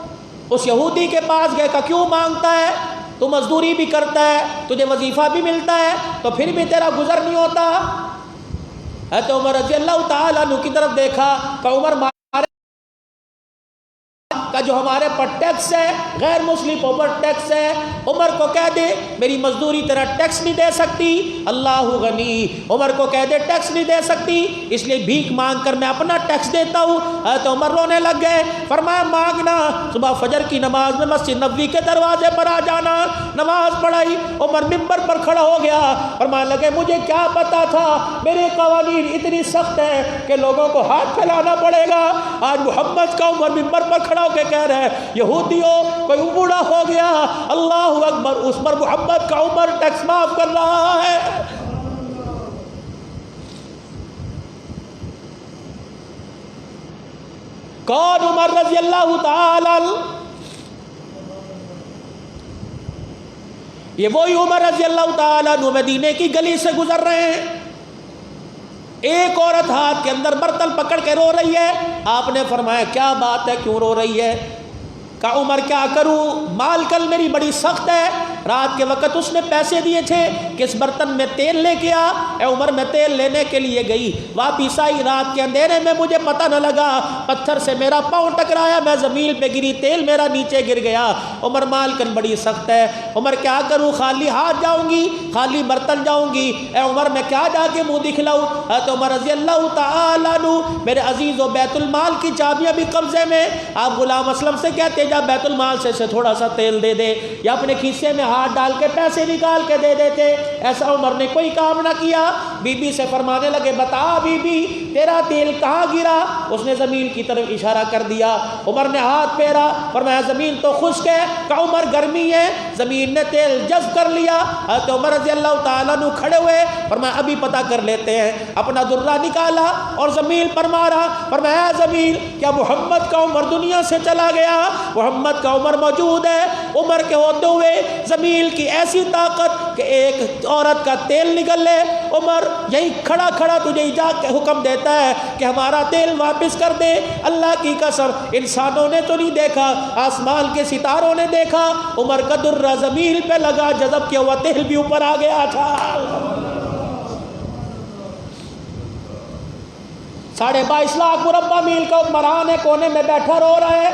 اس یہودی کے پاس گئے، کہا کیوں مانگتا ہے؟ تو مزدوری بھی کرتا ہے، تجھے وظیفہ بھی ملتا ہے، تو پھر بھی تیرا گزر نہیں ہوتا؟ حضرت عمر رضی اللہ تعالیٰ عنہ کی طرف دیکھا کہ عمر کا جو ہمارے پر ٹیکس ہے، غیر مسلم اوپر ٹیکس ہے، عمر کو کہہ دے میری مزدوری تیرا ٹیکس نہیں دے سکتی، اللہ غنی، عمر کو کہہ دے ٹیکس نہیں دے سکتی، اس لیے بھیک مانگ کر میں اپنا ٹیکس دیتا ہوں۔ حضرت عمر رونے لگ گئے، فرمایا مانگنا، صبح فجر کی نماز میں مسجد نبوی کے دروازے پر آ جانا۔ نماز پڑھائی، عمر ممبر پر کھڑا ہو گیا، فرمانے لگے مجھے کیا پتا تھا میرے قوانین اتنی سخت ہیں کہ لوگوں کو ہاتھ پھیلانا پڑے گا۔ آج محمد کا عمر ممبر پر کھڑا ہو کے کہہ رہے ہیں یہودیوں کوئی بوڑھا ہو گیا، اللہ اکبر، اس پر محمد کا عمر ٹیکس معاف کر رہا ہے۔ کون عمر رضی اللہ تعالی؟ یہ وہی عمر رضی اللہ تعالیٰ عنہ مدینے کی گلی سے گزر رہے ہیں، ایک عورت ہاتھ کے اندر برتن پکڑ کے رو رہی ہے۔ آپ نے فرمایا کیا بات ہے، کیوں رو رہی ہے؟ کہا عمر کیا کروں، مال کل میری بڑی سخت ہے، رات کے وقت اس نے پیسے دیے تھے کس برتن میں تیل لے کے آ، اے عمر میں تیل لینے کے لیے گئی، واپس آئی، رات کے اندھیرے میں مجھے پتہ نہ لگا، پتھر سے میرا پاؤں ٹکرایا، میں زمین پہ گری، تیل میرا نیچے گر گیا۔ عمر مال کل بڑی سخت ہے، عمر کیا کروں، خالی ہاتھ جاؤں گی، خالی برتن جاؤں گی، اے عمر میں کیا جا کے منہ دکھلاؤں؟ حضرت عمر رضی اللہ تعالیٰ عنہ میرے عزیز و بیت المال کی چابیاں بھی قبضے میں، آپ غلام اسلم سے کہتے جا بیت المال سے تھوڑا سا تیل دے دے، یا اپنے کھیسے میں ہاتھ ڈال کے پیسے نکال کے دے دیتے۔ ایسا عمر نے کوئی کام نہ کیا۔ بی بی سے فرمانے لگے بتا بی بی تیرا تیل کہاں گرا؟ اس نے زمین کی طرف اشارہ کر دیا۔ عمر نے ہاتھ پھیرا، فرمایا زمین تو خشک ہے، کہ عمر گرمی ہے، زمین نے تیل جذب کر لیا۔ حضرت عمر رضی اللہ تعالیٰ عنہ کھڑے ہوئے، فرمایا ابھی پتہ کر لیتے ہیں، اپنا درہ نکالا اور زمین پر مارا، فرمایا زمین کیا محمد کا عمر دنیا سے چلا گیا؟ محمد کا عمر موجود ہے۔ عمر کے ہوتے ہوئے زمین کی ایسی طاقت کہ ایک عورت کا تیل نکل لے، عمر یہی کھڑا کھڑا تجھے جا کے حکم دیتا ہے کہ ہمارا تیل واپس کر دے۔ اللہ کی قسم انسانوں نے تو نہیں دیکھا، آسمان کے ستاروں نے دیکھا، عمر کا درہ زمین پہ لگا، جذب کیا ہوا تیل بھی اوپر آ گیا تھا۔ 22.5 لاکھ مربع میل کا حکمران ہے، کونے میں بیٹھا رو رہا ہے۔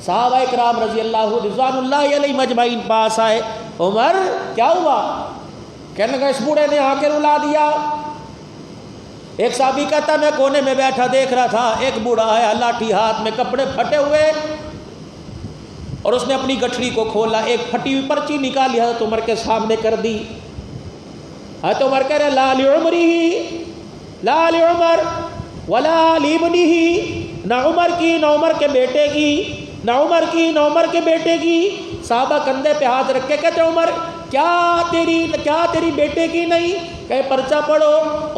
صحابہ اکرام رضی اللہ رضوان اللہ علیہ مجمعین پاس آئے، عمر کیا ہوا؟ کہنے لگا اس بوڑھے نے آ کے رلا دیا۔ ایک صحابی کہتا میں کونے میں بیٹھا دیکھ رہا تھا، ایک بوڑھا آیا لاٹھی ہاتھ میں، کپڑے پھٹے ہوئے، اور اس نے اپنی گٹھڑی کو کھولا، ایک پھٹی ہوئی پرچی نکالی، حضرت عمر کے سامنے کر دی۔ حضرت عمر کہہ رہے لا لعمرہ لا لعمر ولا لابنہ، نہ عمر کی نہ عمر کے بیٹے کی، نہ عمر کی نہ عمر کے بیٹے کی۔ صحابہ کندھے پہ ہاتھ رکھ کے کہتے عمر کیا تیری بیٹے کی نہیں؟ کہ پرچہ پڑھو۔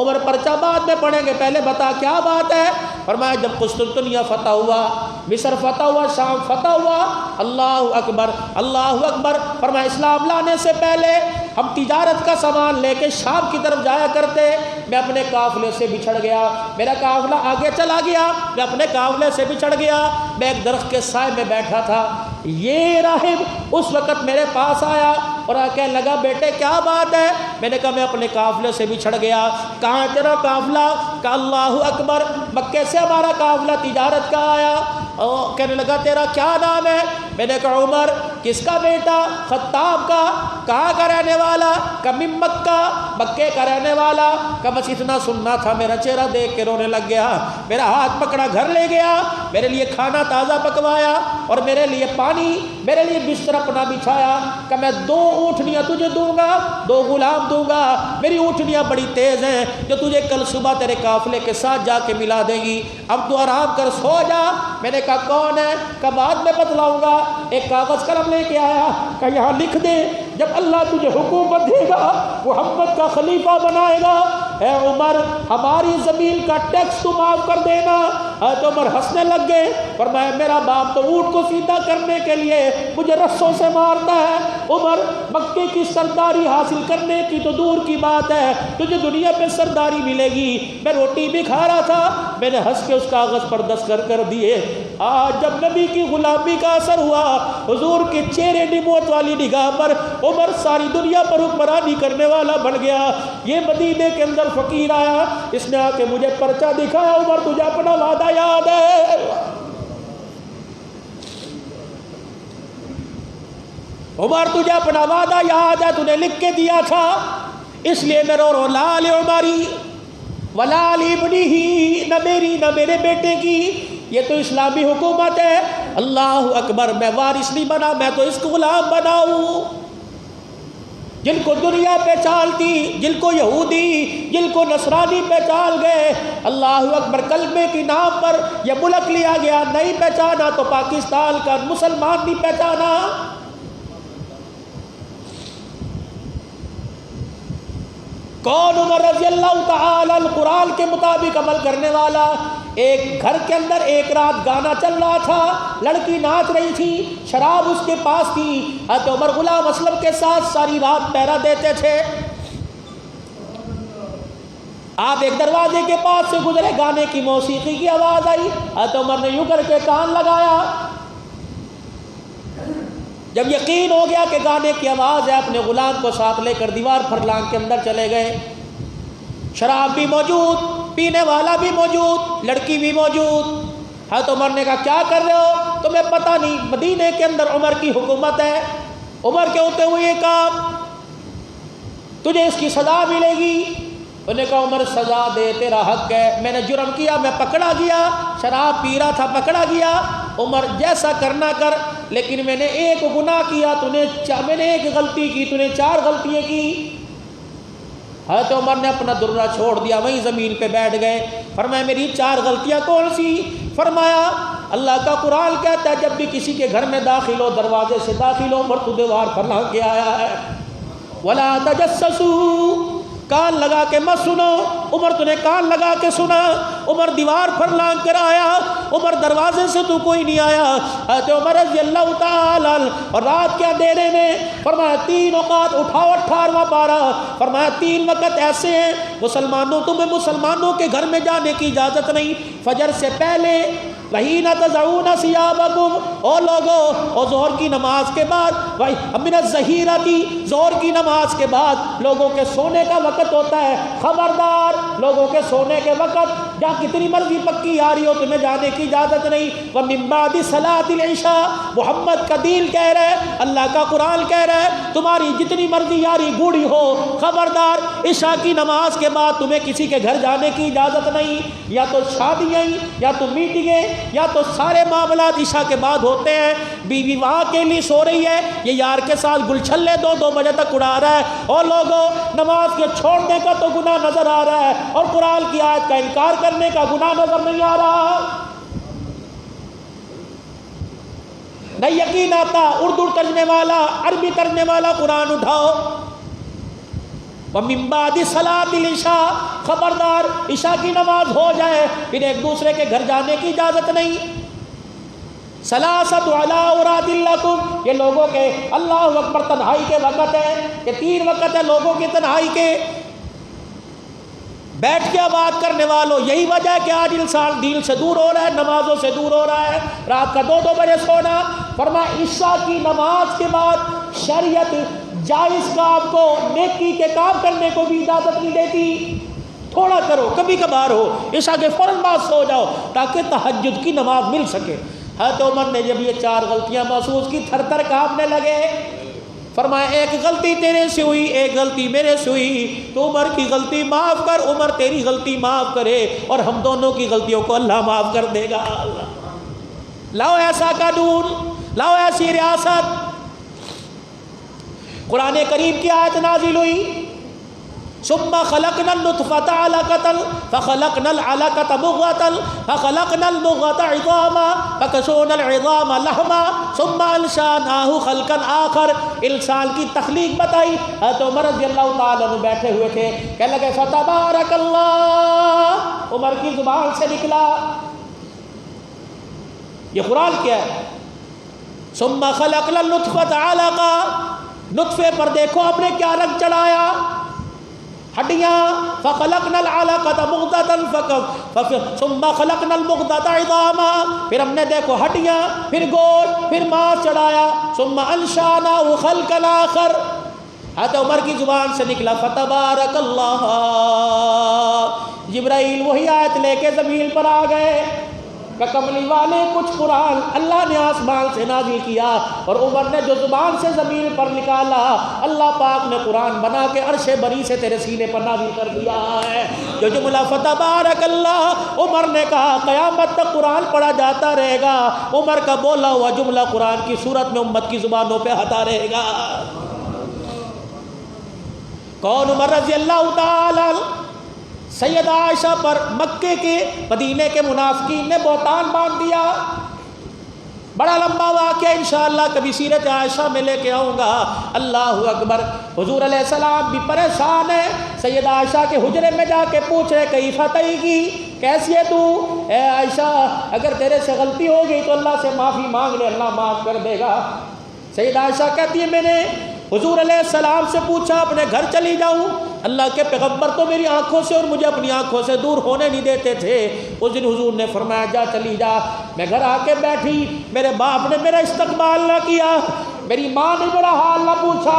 عمر پرچہ بعد میں پڑھیں گے، پہلے بتا کیا بات ہے؟ فرمایا جب قسطنطنیہ فتح ہوا، مصر فتح ہوا، شام فتح ہوا، اللہ اکبر اللہ اکبر، فرمایا اسلام لانے سے پہلے ہم تجارت کا سامان لے کے شام کی طرف جایا کرتے، میں اپنے قافلے سے بچھڑ گیا، میرا قافلہ آگے چلا گیا، میں اپنے قافلے سے بچھڑ گیا، میں ایک درخت کے سائے میں بیٹھا تھا، یہ راہب اس وقت میرے پاس آیا اور کہنے لگا بیٹے کیا بات ہے؟ میں نے کہا میں اپنے قافلے سے بچھڑ گیا۔ کہاں تیرا قافلہ؟ کہ اللہ اکبر، مکے سے ہمارا قافلہ تجارت کا آیا۔ کہنے لگا تیرا کیا نام ہے؟ میں نے کہا عمر۔ کس کا بیٹا؟ خطاب کا۔ کہاں کا رہنے والا؟ کہ من مکہ، مکے کا رہنے والا۔ کہ بس اتنا سننا تھا، میرا چہرہ دیکھ کے رونے لگ گیا، میرا ہاتھ پکڑا، گھر لے گیا، میرے لیے کھانا تازہ پکوایا اور میرے لیے پانی، میرے لیے بستر اپنا بچھایا کہ میں 2 اونٹنیاں تجھے دوں گا، 2 غلام دوں گا، میری اونٹنیاں بڑی تیز ہیں جو تجھے کل صبح تیرے قافلے کے ساتھ جا کے ملا دیں گی، اب تو آرام کر، سو جا۔ میں نے کہا کون ہے؟ کہ بعد میں بتلاؤں گا۔ ایک کاغذ قلم لے کے آیا کہ یہاں لکھ دے، جب اللہ تجھے حکومت دے گا، محمد کا خلیفہ بنائے گا، اے عمر ہماری زمین کا ٹیکس تو معاف کر دینا۔ حضرت عمر ہنسنے لگ گئے، فرمایا میرا باپ تو اونٹ کو سیدھا کرنے کے لیے مجھے رسوں سے مارتا ہے، عمر مکے کی سرداری حاصل کرنے کی تو دور کی بات ہے، تجھے دنیا پہ سرداری ملے گی۔ میں روٹی بھی کھا رہا تھا، میں نے ہنس کے اس کاغذ پر دستخط کر دیے۔ آج جب نبی کی غلامی کا اثر ہوا، حضور کے چہرے نبوت والی نگاہ پر عمر ساری دنیا پر حکمرانی کرنے والا بن گیا۔ یہ مدینے کے اندر فقیر آیا، اس نے آ کے مجھے پرچہ دکھایا، عمر تجھے اپنا وعدہ یاد ہے؟ عمر تجھے اپنا وعدہ یاد ہے؟ تو نے لکھ کے دیا تھا، اس لیے میں رو لال عمری ولال ابنی ہی، نہ میری نہ میرے بیٹے کی، یہ تو اسلامی حکومت ہے۔ اللہ اکبر، میں وارث نہیں بنا، میں تو اس کو غلام بنا ہوں۔ جن کو دنیا پہچانتی، جن کو یہودی، جن کو نصرانی پہچان گئے، اللہ اکبر، کلمے کی نام پر یہ ملک لیا گیا، نہیں پہچانا تو پاکستان کا مسلمان نہیں پہچانا۔ کون؟ عمر رضی اللہ تعالی القرآن کے مطابق عمل کرنے والا۔ ایک گھر کے اندر ایک رات گانا چل رہا تھا، لڑکی ناچ رہی تھی، شراب اس کے پاس تھی، حضرت عمر غلام اسلم کے ساتھ ساری رات پہرا دیتے تھے۔ آپ ایک دروازے کے پاس سے گزرے، گانے کی موسیقی کی آواز آئی، حضرت عمر نے یوں کر کے کان لگایا، جب یقین ہو گیا کہ گانے کی آواز ہے، اپنے غلام کو ساتھ لے کر دیوار پھرلانگ کے اندر چلے گئے۔ شراب بھی موجود، پینے والا بھی موجود، لڑکی بھی موجود۔ حضرت عمر نے کہا کیا کر رہے ہو؟ تمہیں پتہ نہیں مدینے کے اندر عمر کی حکومت ہے، عمر کے ہوتے ہوئے یہ کام، تجھے اس کی سزا ملے گی۔ انہوں نے کہا عمر سزا دے، تیرا حق ہے، میں نے جرم کیا، میں پکڑا گیا، شراب پی رہا تھا، پکڑا گیا، عمر جیسا کرنا کر، لیکن میں نے ایک گناہ کیا، میں نے ایک غلطی کی، تو نے 4 غلطیاں کی۔ حضرت عمر نے اپنا درہ چھوڑ دیا، وہیں زمین پہ بیٹھ گئے۔ فرمایا میری 4 غلطیاں کون سی؟ فرمایا اللہ کا قرآن کہتا ہے جب بھی کسی کے گھر میں داخل ہو، دروازے سے داخل ہو، عمر تو دیوار پر لگ کے آیا ہے، ولا تجسسوا، کان لگا کے مت سنو۔ عمر تو نے کان لگا کے سنا، عمر دیوار پر لانگ کر آیا، عمر دروازے سے تو کوئی نہیں آیا۔ حضرت عمر رضی اللہ تعالی اور رات کے اندھیرے میں فرمایا 3 اوقات اٹھاؤ، 18واں پارہ، فرمایا 3 وقت ایسے ہیں مسلمانوں، تمہیں مسلمانوں کے گھر میں جانے کی اجازت نہیں، فجر سے پہلے، وَحِينَ تَضَعُونَ ثِيَابَكُمْ، او لوگو، اور ظہر کی نماز کے بعد، مِنَ الظَّهِيرَةِ، ظہر کی نماز کے بعد لوگوں کے سونے کا وقت ہوتا ہے، خبردار لوگوں کے سونے کے وقت جہاں کتنی مرضی پکی آ رہی ہو تمہیں جانے کی اجازت نہیں۔ وَمِن بَعْدِ صَلَاةِ الْعِشَاء، محمد کا دین کہہ رہا ہے، اللہ کا قرآن کہہ رہا ہے تمہاری جتنی مرضی یاری گوڑی ہو، خبردار عشاء کی نماز کے بعد تمہیں کسی کے گھر جانے کی اجازت نہیں۔ یا تو شادیاں، یا تو میٹنگیں، یا تو سارے معاملات عشاء کے بعد ہوتے ہیں۔ بیوی وہاں کے لیے سو رہی ہے، یہ یار کے ساتھ گلچھلے 2 بجے تک اڑا رہا ہے، اور لوگوں نماز کے چھوڑنے کا تو گناہ نظر آ رہا ہے، اور قرآن کی آیت کا انکار کرنے کا گناہ نظر نہیں آ رہا۔ نہیں یقین آتا، اردو ترجمے والا، عربی ترجمے والا قرآن اٹھاؤ۔ وَمِن بَعْدِ صَلَاةِ الْعِشَاء، خبردار عشاء کی نماز ہو جائے پھر ایک دوسرے کے گھر جانے کی اجازت نہیں۔ ثَلَاثَةُ عَلَىٰ أَوْرَادٍ لَكُمْ، یہ لوگوں کے اللہ اکبر تنہائی کے وقت ہے، یہ 3 وقت ہے لوگوں کی تنہائی کے۔ بیٹھ کے بات کرنے والوں، یہی وجہ ہے کہ آج انسان دین سے دور ہو رہا ہے، نمازوں سے دور ہو رہا ہے، رات کا 2 بجے سونا۔ فرمایا عشاء کی نماز کے بعد شریعت جائز کام کو، نیکی کے کام کرنے کو بھی اجازت نہیں دیتی۔ تھوڑا کرو، کبھی کبھار ہو، عشاء کے فوراً بعد سو جاؤ تاکہ تہجد کی نماز مل سکے۔ حضرت عمر نے جب یہ 4 غلطیاں محسوس کی تھر تھر کانپنے لگے. فرمایا ایک غلطی تیرے سے ہوئی, ایک غلطی میرے سے ہوئی, تو عمر کی غلطی معاف کر, عمر تیری غلطی معاف کرے, اور ہم دونوں کی غلطیوں کو اللہ معاف کر دے گا. لاؤ ایسا قانون, لاؤ ایسی ریاست. قرآن کریم کی آیت نازل ہوئی, ثم خلقنا النطفة علقة فخلقنا العلقة مضغة فخلقنا المضغة عظاما فكسونا العظام لحما ثم انشأناه خلقا آخر. انسان کی تخلیق بتائی. حضرت عمر رضی اللہ تعالیٰ عنہ بیٹھے ہوئے تھے, کہنے لگے فتبارک اللہ. عمر کی زبان سے نکلا, یہ قرآن کیا ہے, ثم خلقنا النطفة علقة, نطفے پر دیکھو ہم نے کیا رنگ چڑھایا, ہڈیاں. فخلقنا العلقة مضغة ثم خلقنا المضغة عظاما, پھر ہم نے دیکھو ہڈیاں, پھر گوشت, پھر ماس چڑھایا. ثم انشأناه خلقا آخر. حضرت عمر کی زبان سے نکلا فتبارک اللہ. جبرائیل وہی آیت لے کے زمین پر آ گئے کہ کملی والے کچھ قرآن اللہ نے آسمان سے نازل کیا, اور عمر نے جو زبان سے زمین پر نکالا اللہ پاک نے قرآن بنا کے عرش بری سے تیرے سینے پر نازل کر دیا ہے. جو جملہ فتبارک اللہ عمر نے کہا قیامت تک قرآن پڑھا جاتا رہے گا. عمر کا بولا ہوا جملہ قرآن کی صورت میں امت کی زبانوں پہ آتا رہے گا. کون؟ عمر رضی اللہ تعالی. سیدہ عائشہ پر مکے کے مدینے کے منافقین نے بہتان باندھ دیا. بڑا لمبا واقعہ انشاءاللہ کبھی سیرت عائشہ میں لے کے آؤں گا. اللہ اکبر. حضور علیہ السلام بھی پریشان ہے. سیدہ عائشہ کے حجرے میں جا کے پوچھے کیف تیگی, کیسی ہے تو اے عائشہ, اگر تیرے سے غلطی ہو گئی تو اللہ سے معافی مانگ لے, اللہ معاف کر دے گا. سیدہ عائشہ کہتی ہے میں نے حضور علیہ السلام سے پوچھا اپنے گھر چلی جاؤں, اللہ کے پیغمبر تو میری آنکھوں سے اور مجھے اپنی آنکھوں سے دور ہونے نہیں دیتے تھے. اس دن حضور نے فرمایا جا چلی جا. میں گھر آ کے بیٹھی, میرے باپ نے میرا استقبال نہ کیا, میری ماں نے میرا حال نہ پوچھا,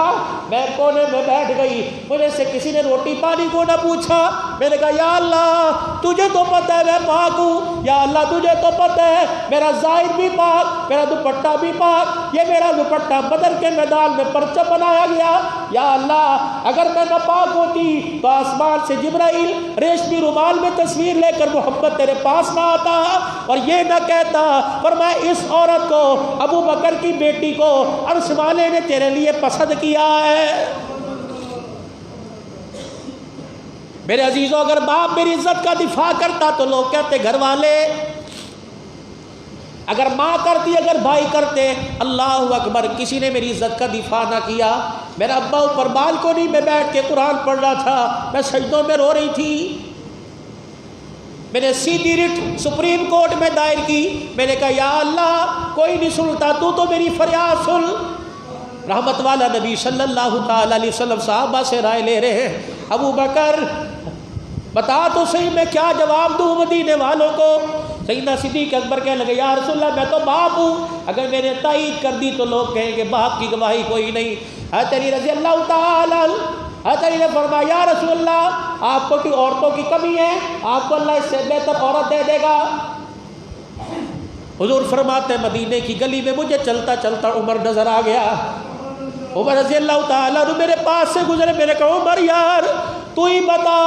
میں کونے میں بیٹھ گئی. مجھے سے کسی نے روٹی پانی کو نہ پوچھا. میں نے کہا یا اللہ تجھے تو پتہ ہے میں پاک ہوں, یا اللہ تجھے تو پتہ ہے میرا ظاہر بھی پاک, میرا دوپٹہ بھی پاک, یہ میرا دوپٹہ بدر کے میدان میں پرچم بنایا گیا. یا اللہ اگر میں نہ پاک ہوتی تو آسمان سے جبرائیل ریشمی رومال میں تصویر لے کر محمد تیرے پاس نہ آتا اور یہ نہ کہتا پر میں اس عورت کو ابو بکر کی بیٹی کو عرش والے نے تیرے لیے پسند کیا ہے. میرے عزیزوں اگر باپ میری عزت کا دفاع کرتا تو لوگ کہتے گھر والے, اگر ماں کرتی, اگر بھائی کرتے. اللہ اکبر. کسی نے میری عزت کا دفاع نہ کیا. میرا ابا اوپر بالکونی میں بیٹھ کے قرآن پڑھ رہا تھا, میں سجدوں میں رو رہی تھی. میں نے سیدھی رٹ سپریم کورٹ میں دائر کی. میں نے کہا یا اللہ کوئی نہیں سنتا, تو میری فریاد سن. رحمت والا نبی صلی اللہ تعالی علیہ وسلم صحابہ سے رائے لے رہے ہیں. ابو بکر بتا تو صحیح میں کیا جواب دوں مدینے والوں کو. سیدنا صدیق اکبر کہنے لگے یا رسول اللہ میں تو باپ ہوں, اگر میں نے تائید کر دی تو لوگ کہیں گے باپ کی گواہی کوئی نہیں. حضرت علی رضی اللہ تعالی, حضرت علی نے فرمایا یا رسول اللہ آپ کو کوئی عورتوں کی کمی ہے, آپ کو اللہ اس سے بہتر عورت دے دے گا. حضور فرماتے مدینے کی گلی میں مجھے چلتا چلتا عمر نظر آ گیا. عمر رضی اللہ تعالیٰ عنہ میرے پاس سے گزرے. میں نے کہا عمر یار تو ہی بتا,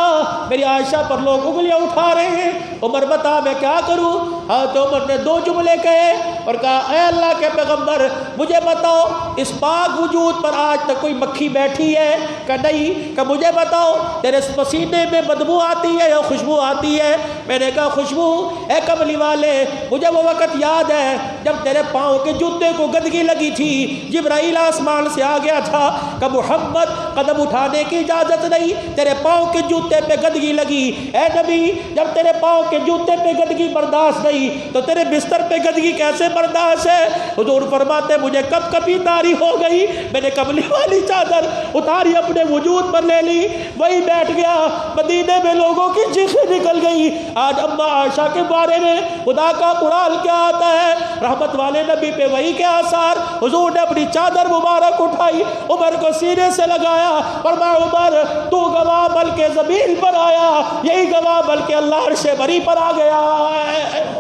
میری عائشہ پر لوگ انگلیاں اٹھا رہے ہیں, عمر بتا میں کیا کروں. حضرت عمر نے 2 جملے کہے اور کہا اے اللہ کے پیغمبر مجھے بتاؤ اس پاک وجود پر آج تک کوئی مکھی بیٹھی ہے کہ نہیں, کہ مجھے بتاؤ تیرے پسینے میں بدبو آتی ہے یا خوشبو آتی ہے. میں نے کہا خوشبو. اے کملی والے مجھے وہ وقت یاد ہے جب تیرے پاؤں کے جوتے کو گندگی لگی تھی, جبرائیل آسمان سے آ گیا تھا کہ محمد قدم اٹھانے کی اجازت نہیں, تیرے پاؤں کے جوتے پہ گندگی لگی. اے نبی جب تیرے پاؤں کے جوتے پہ گندگی برداشت نہیں تو تیرے بستر پہ گندگی کیسے برداشت ہے. حضور فرماتے مجھے کب کبھی تاری ہو گئی, میں نے کملی والی چادر اتاری اپنے وجود پر لے لی, وہی بیٹھ گیا. مدینے میں لوگوں کی چیخیں نکل گئی. آج اما عائشہ کے بارے میں خدا کا قرآن کیا آتا ہے, رحمت والے نبی پہ وہی کے آثار. حضور نے اپنی چادر مبارک اٹھائی, عمر کو سینے سے لگایا, فرمایا عمر تو گواہ بلکہ زمین پر آیا, یہی گواہ بلکہ اللہ عرش بری پر آ گیا ہے.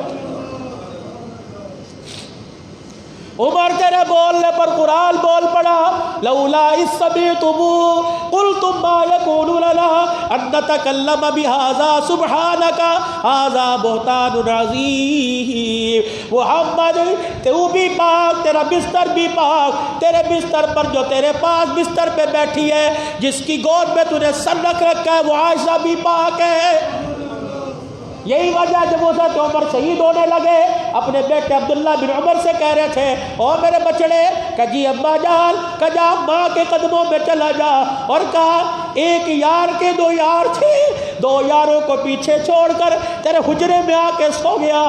عمر تیرے بولنے پر قرآن بول پڑا، لولا اذ سمعتموہ قلتم ما یکون لنا ان نتکلم بہذا سبحانک ھذا بہتان عظیم۔ محمد تو بھی پاک، تیرا بستر بھی پاک، تیرے بستر پر جو تیرے پاس بستر پہ بیٹھی ہے، جس کی گود میں تو نے سر رکھ رکھا ہے، وہ عائشہ بھی پاک ہے۔ یہی وجہ جب حضرت عمر شہید ہونے لگے، اپنے بیٹے عبداللہ بن عمر سے کہہ رہے تھے، اور میرے بچڑے، کہ جی ابا جان، کہ جا ماں کے قدموں میں چلا جا، اور کہا ایک یار کے دو یار تھے، دو یاروں کو پیچھے چھوڑ کر تیرے حجرے میں آ کے سو گیا،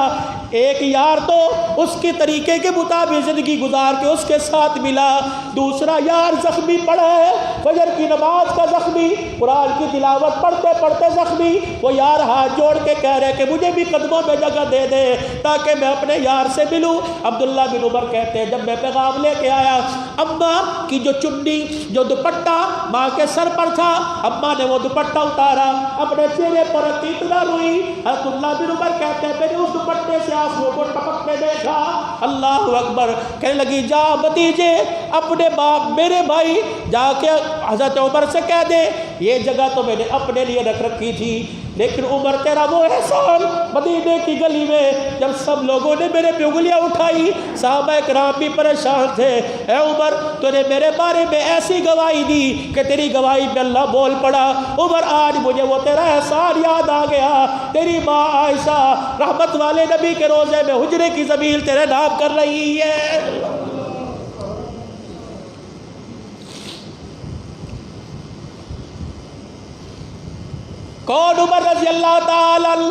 ایک یار تو اس کی طریقے کے مطابق زندگی گزار کے اس کے ساتھ ملا، دوسرا یار زخمی پڑا ہے، فجر کی نماز کا زخمی، قرآن کی تلاوت پڑھتے پڑھتے زخمی، وہ یار ہاتھ جوڑ کے کہہ رہے کہ مجھے بھی قدموں میں جگہ دے دے تاکہ میں اپنے یار سے ملوں۔ عبداللہ بن عمر کہتے ہیں جب میں پیغام لے کے آیا، اماں کی جو چنی، جو دوپٹہ ماں کے سر پر تھا، اماں نے وہ دوپٹہ اتارا، اپنے چہرے پر رکھی، اتنا روئی۔ عبداللہ بن عمر کہتے ہیں میں نے اس دوپٹے سے آنسو کو ٹپکتے دیکھا، اللہ اکبر، کہنے لگی جا بھتیجے اپنے باپ میرے بھائی جا کے حضرت عمر سے کہہ دے یہ جگہ تو میں نے اپنے لیے رکھ رکھی تھی، لیکن عمر تیرا وہ احسان مدینے کی گلی میں جب سب لوگوں نے میرے پہ انگلیاں اٹھائی، صحابہ کرام بھی پریشان تھے، اے عمر تو نے میرے بارے میں ایسی گواہی دی کہ تیری گواہی پہ اللہ بول پڑا، عمر آج مجھے وہ تیرا احسان یاد آ گیا، تیری ماں عائشہ رحمت والے نبی کے روزے میں حجرے کی زمین تیرے نام کر رہی ہے۔ کون؟ عمر رضی اللہ تعالی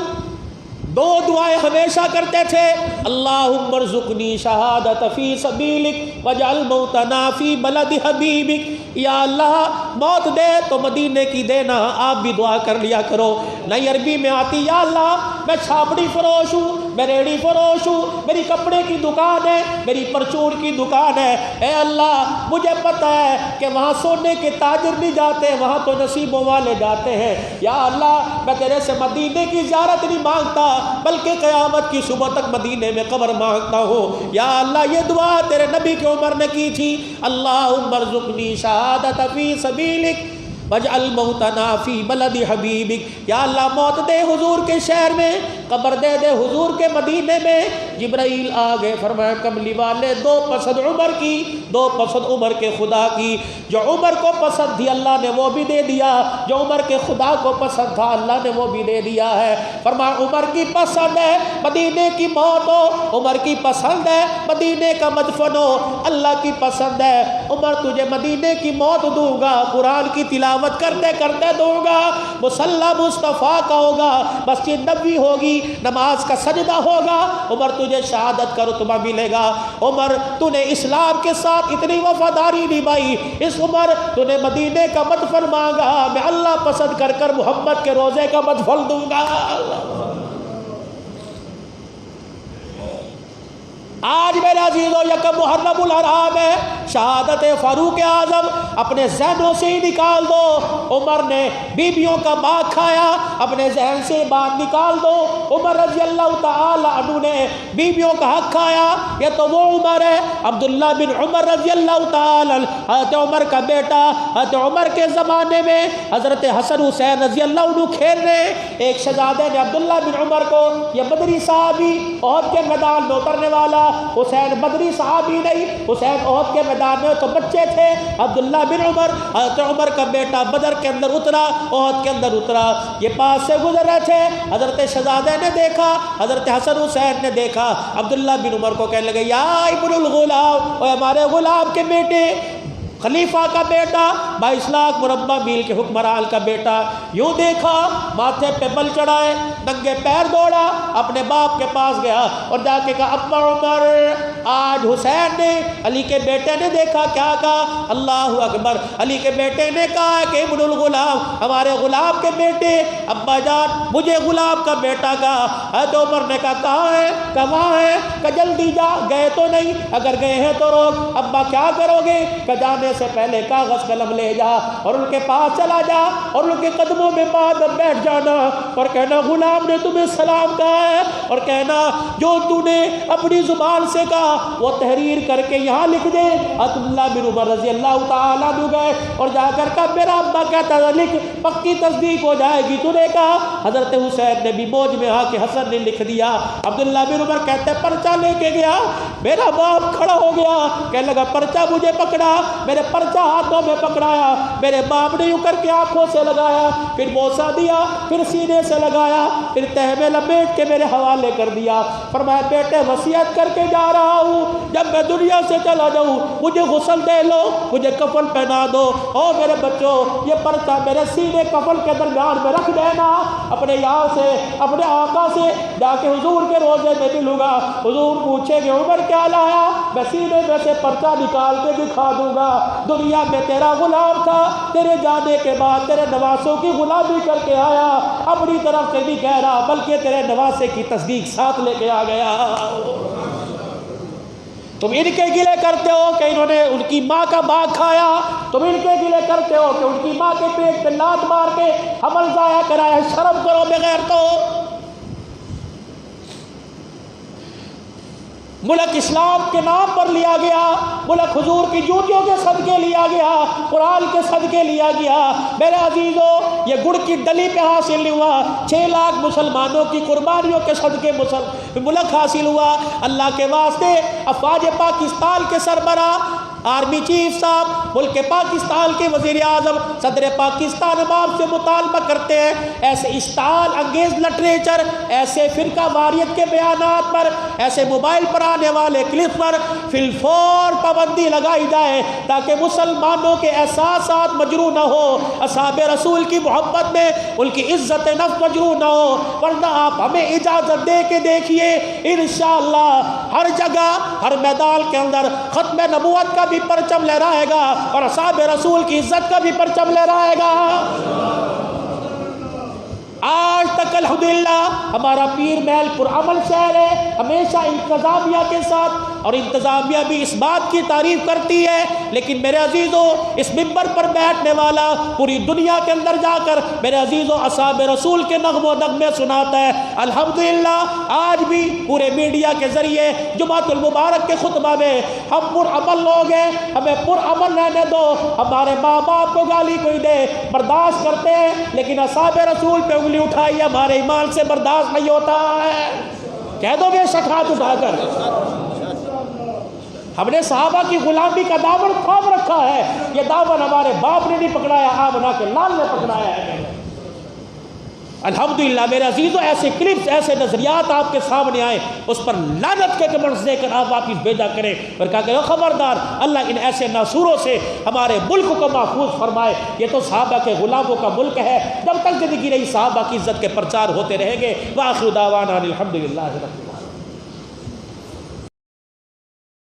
دو دعائیں ہمیشہ کرتے تھے، اللہم ارزقنی شہادت فی سبیلک واجعل موتنا فی بلد حبیبک، یا اللہ موت دے تو مدینے کی دینا، آپ بھی دعا کر لیا کرو۔ نئی عربی میں آتی، یا اللہ میں چھاپڑی فروش ہوں، میں ریڑی فروش ہوں، میری کپڑے کی دکان ہے، میری پرچون کی دکان ہے، اے اللہ مجھے پتہ ہے کہ وہاں سونے کے تاجر نہیں جاتے، وہاں تو نصیبوں والے جاتے ہیں، یا اللہ میں تیرے سے مدینے کی زیارت نہیں مانگتا بلکہ قیامت کی صبح تک مدینے میں قبر مانگتا ہوں۔ یا اللہ یہ دعا تیرے نبی کی عمر نے کی تھی، اللہم ارزقنی شہادت فی سبیلک واجعل موتنا فی بلد حبیبک، یا اللہ موت دے حضور کے شہر میں، قبر دے دے حضور کے مدینے میں۔ جبرائیل آگے فرمایا کملی والے دو پسند عمر کی، دو پسند عمر کے خدا کی، جو عمر کو پسند تھی اللہ نے وہ بھی دے دیا، جو عمر کے خدا کو پسند تھا اللہ نے وہ بھی دے دیا ہے۔ فرمایا عمر کی پسند ہے مدینے کی موت ہو، عمر کی پسند ہے مدینے کا مدفن ہو، اللہ کی پسند ہے عمر تجھے مدینے کی موت دوں گا، قرآن کی تلاوت کرتے کرتے دوں گا، مصلی مصطفیٰ کا ہوگا، مسجد نبوی ہوگی، نماز کا سجدہ ہوگا، عمر تجھے شہادت کا رتبہ ملے گا۔ عمر تو نے اسلام کے ساتھ اتنی وفاداری نبھائی، اس عمر تو نے مدینے کا مدفن مانگا، میں اللہ پسند کر کر محمد کے روزے کا مدفن دوں گا۔ آج میرے عزیزو یکم محرم الحرام ہے، شہادت فاروق اعظم اپنے ذہنوں سے ہی نکال دو۔ عمر نے بیویوں کا ماں کھایا، اپنے ذہن سے بات نکال دو۔ عمر رضی اللہ تعالی عنہ نے بیویوں کا حق کھایا، یہ تو وہ عمر ہے عبداللہ بن عمر رضی اللہ تعالی عنہ، حضرت عمر کا بیٹا۔ حضرت عمر کے زمانے میں حضرت حسن حسین رضی اللہ عنہ کھیل رہے، ایک شہزادے نے عبداللہ بن عمر کو، یہ بدری صحابی احد کے میدان میں اترنے والا، حسین بدری صحابی نہیں، حسین احد کے میدان میں تو بچے تھے، عبداللہ بن عمر حضرت عمر کا بیٹا بدر کے اندر اترا، احد کے اندر اترا، یہ پاس سے گزر رہے تھے، حضرت شہزادے نے دیکھا، حضرت حسن حسین نے دیکھا، عبداللہ بن عمر کو کہنے لگے یا ابن الغلام، اور ہمارے غلام کے بیٹے، خلیفہ کا بیٹا، 22 لاکھ مربع میل کے حکمران کا بیٹا، یوں دیکھا، ماتھے پہ بل چڑھائے، ننگے پیر دوڑا، اپنے باپ کے پاس گیا اور جا کے کہا ابا عمر، آج حسین نے، علی کے بیٹے نے دیکھا، کیا کہا؟ اللہ اکبر، علی کے بیٹے نے کہا کہ ابن الغلام، ہمارے غلام کے بیٹے، ابا جان مجھے غلام کا بیٹا کہا۔ حضرت عمر نے کہا کہاں ہے؟ کہاں ہے؟ کہ جلدی جا، گئے تو نہیں، اگر گئے ہیں تو روک۔ ابا کیا کرو گے؟ کہ جانے سے پہلے کاغذ قلم لے جا اور ان کے پاس چلا جا اور ان کے قدموں میں بعد بیٹھ جانا اور کہنا غلام نے تمہیں سلام کہا ہے، اور کہنا جو تو نے اپنی زبان سے کہا وہ تحریر کر کے یہاں لکھ دے۔ عبداللہ بن عمر رضی اللہ تعالیٰ عنہ گئے اور جا کر کہا میرا ابا کہتا تھا لکھ، پکی تصدیق ہو جائے گی۔ تو نے کہا حضرت حسین نے بھی موج میں آ کے حسن نے لکھ دیا۔ عبداللہ بن عمر کہتے ہیں پرچہ لے کے گیا، میرا باپ کھڑا ہو گیا، کہنے لگا پرچہ مجھے پکڑا، میرے پرچہ ہاتھوں میں پکڑایا، میرے باپ نے یوں کر کے آنکھوں سے لگایا، پھر بوسہ دیا، پھر سینے سے لگایا، پھر تہ میں لپیٹ کے میرے حوالے کر دیا۔ فرمایا بیٹے وصیت کر کے جا رہا ہوں، جب میں دنیا سے چلا جاؤں مجھے غسل دے لو، مجھے کفن پہنا دو، اور میرے بچوں یہ پرچہ میرے سینے کفن کے درمیان میں رکھ دینا، اپنے یہاں سے اپنے آقا سے جا کے حضور کے روزے میں ملوں گا، حضور پوچھیں گے عمر کیا لایا، میں سینے میں سے پرچہ نکال کے دکھا دوں گا، دنیا میں تیرا غلام تھا، تیرے جانے کے بعد تیرے نواسوں کی غلامی کر کے آیا، اپنی طرف سے بھی کہہ رہا بلکہ تیرے نواسے کی تصدیق ساتھ لے کے آ گیا۔ تم ان کے گلے کرتے ہو کہ انہوں نے ان کی ماں کا باغ کھایا، تم ان کے گلے کرتے ہو کہ ان کی ماں کے پیٹ پہ لات مار کے حمل ضائع کرایا، شرم کرو بغیر تو۔ ملک اسلام کے نام پر لیا گیا، ملک حضور کی جوتیوں کے صدقے لیا گیا، قرآن کے صدقے لیا گیا۔ میرے عزیزو یہ گڑ کی ڈلی پہ حاصل نہیں ہوا، 6 لاکھ مسلمانوں کی قربانیوں کے صدقے ملک حاصل ہوا۔ اللہ کے واسطے افواج پاکستان کے سربراہ آرمی چیف صاحب، ملک پاکستان کے وزیر اعظم، صدر پاکستان اب آپ سے مطالبہ کرتے ہیں ایسے اشتعال انگیز لٹریچر، ایسے فرقہ واریت کے بیانات پر، ایسے موبائل پر آنے والے کلپ پر فی الفور پابندی لگائی جائے تاکہ مسلمانوں کے احساسات مجروح نہ ہو، اصحاب رسول کی محبت میں ان کی عزت نفس مجروح نہ ہو، ورنہ آپ ہمیں اجازت دے کے دیکھیے انشاءاللہ ہر جگہ ہر میدان کے اندر ختم نبوت کا بھی پرچم لہرائے گا اور اصحاب رسول کی عزت کا بھی پرچم لہرائے گا۔ آج تک الحمدللہ ہمارا پیر محل پرامن شہر ہے، ہمیشہ انتظامیہ کے ساتھ، اور انتظامیہ بھی اس بات کی تعریف کرتی ہے، لیکن میرے عزیزو اس منبر پر بیٹھنے والا پوری دنیا کے اندر جا کر میرے عزیزو اصحاب رسول کے نغم و نغمے سناتا ہے۔ الحمدللہ آج بھی پورے میڈیا کے ذریعے جمعۃ المبارک کے خطبہ میں ہم پرامن لوگ ہیں، ہمیں پرامن رہنے دو، ہمارے ماں باپ کو گالی کوئی دے برداشت کرتے ہیں، لیکن اصحاب رسول پہ انگلی اٹھائی ہمارے ایمان سے برداشت نہیں ہوتا ہے۔ کہہ دو بے شک ہاتھ اٹھا کر، ہم نے صحابہ کی غلامی کا دامن تھام رکھا ہے، یہ دامن ہمارے باپ نے نہیں پکڑایا، آمنہ کے لال نے پکڑایا ہے۔ الحمدللہ میرے عزیزو ایسے کلپس ایسے نظریات آپ کے سامنے آئے، اس پر لعنت کے کمنٹس دے کر آپ واپس بھیجا کریں اور کہا کہ خبردار اللہ ان ایسے ناسوروں سے ہمارے ملک کو محفوظ فرمائے۔ یہ تو صحابہ کے غلاموں کا ملک ہے، جب تک زندگی رہی صحابہ کی عزت کے پرچار ہوتے رہیں گے۔ وآخر دعوانا الحمدللہ رب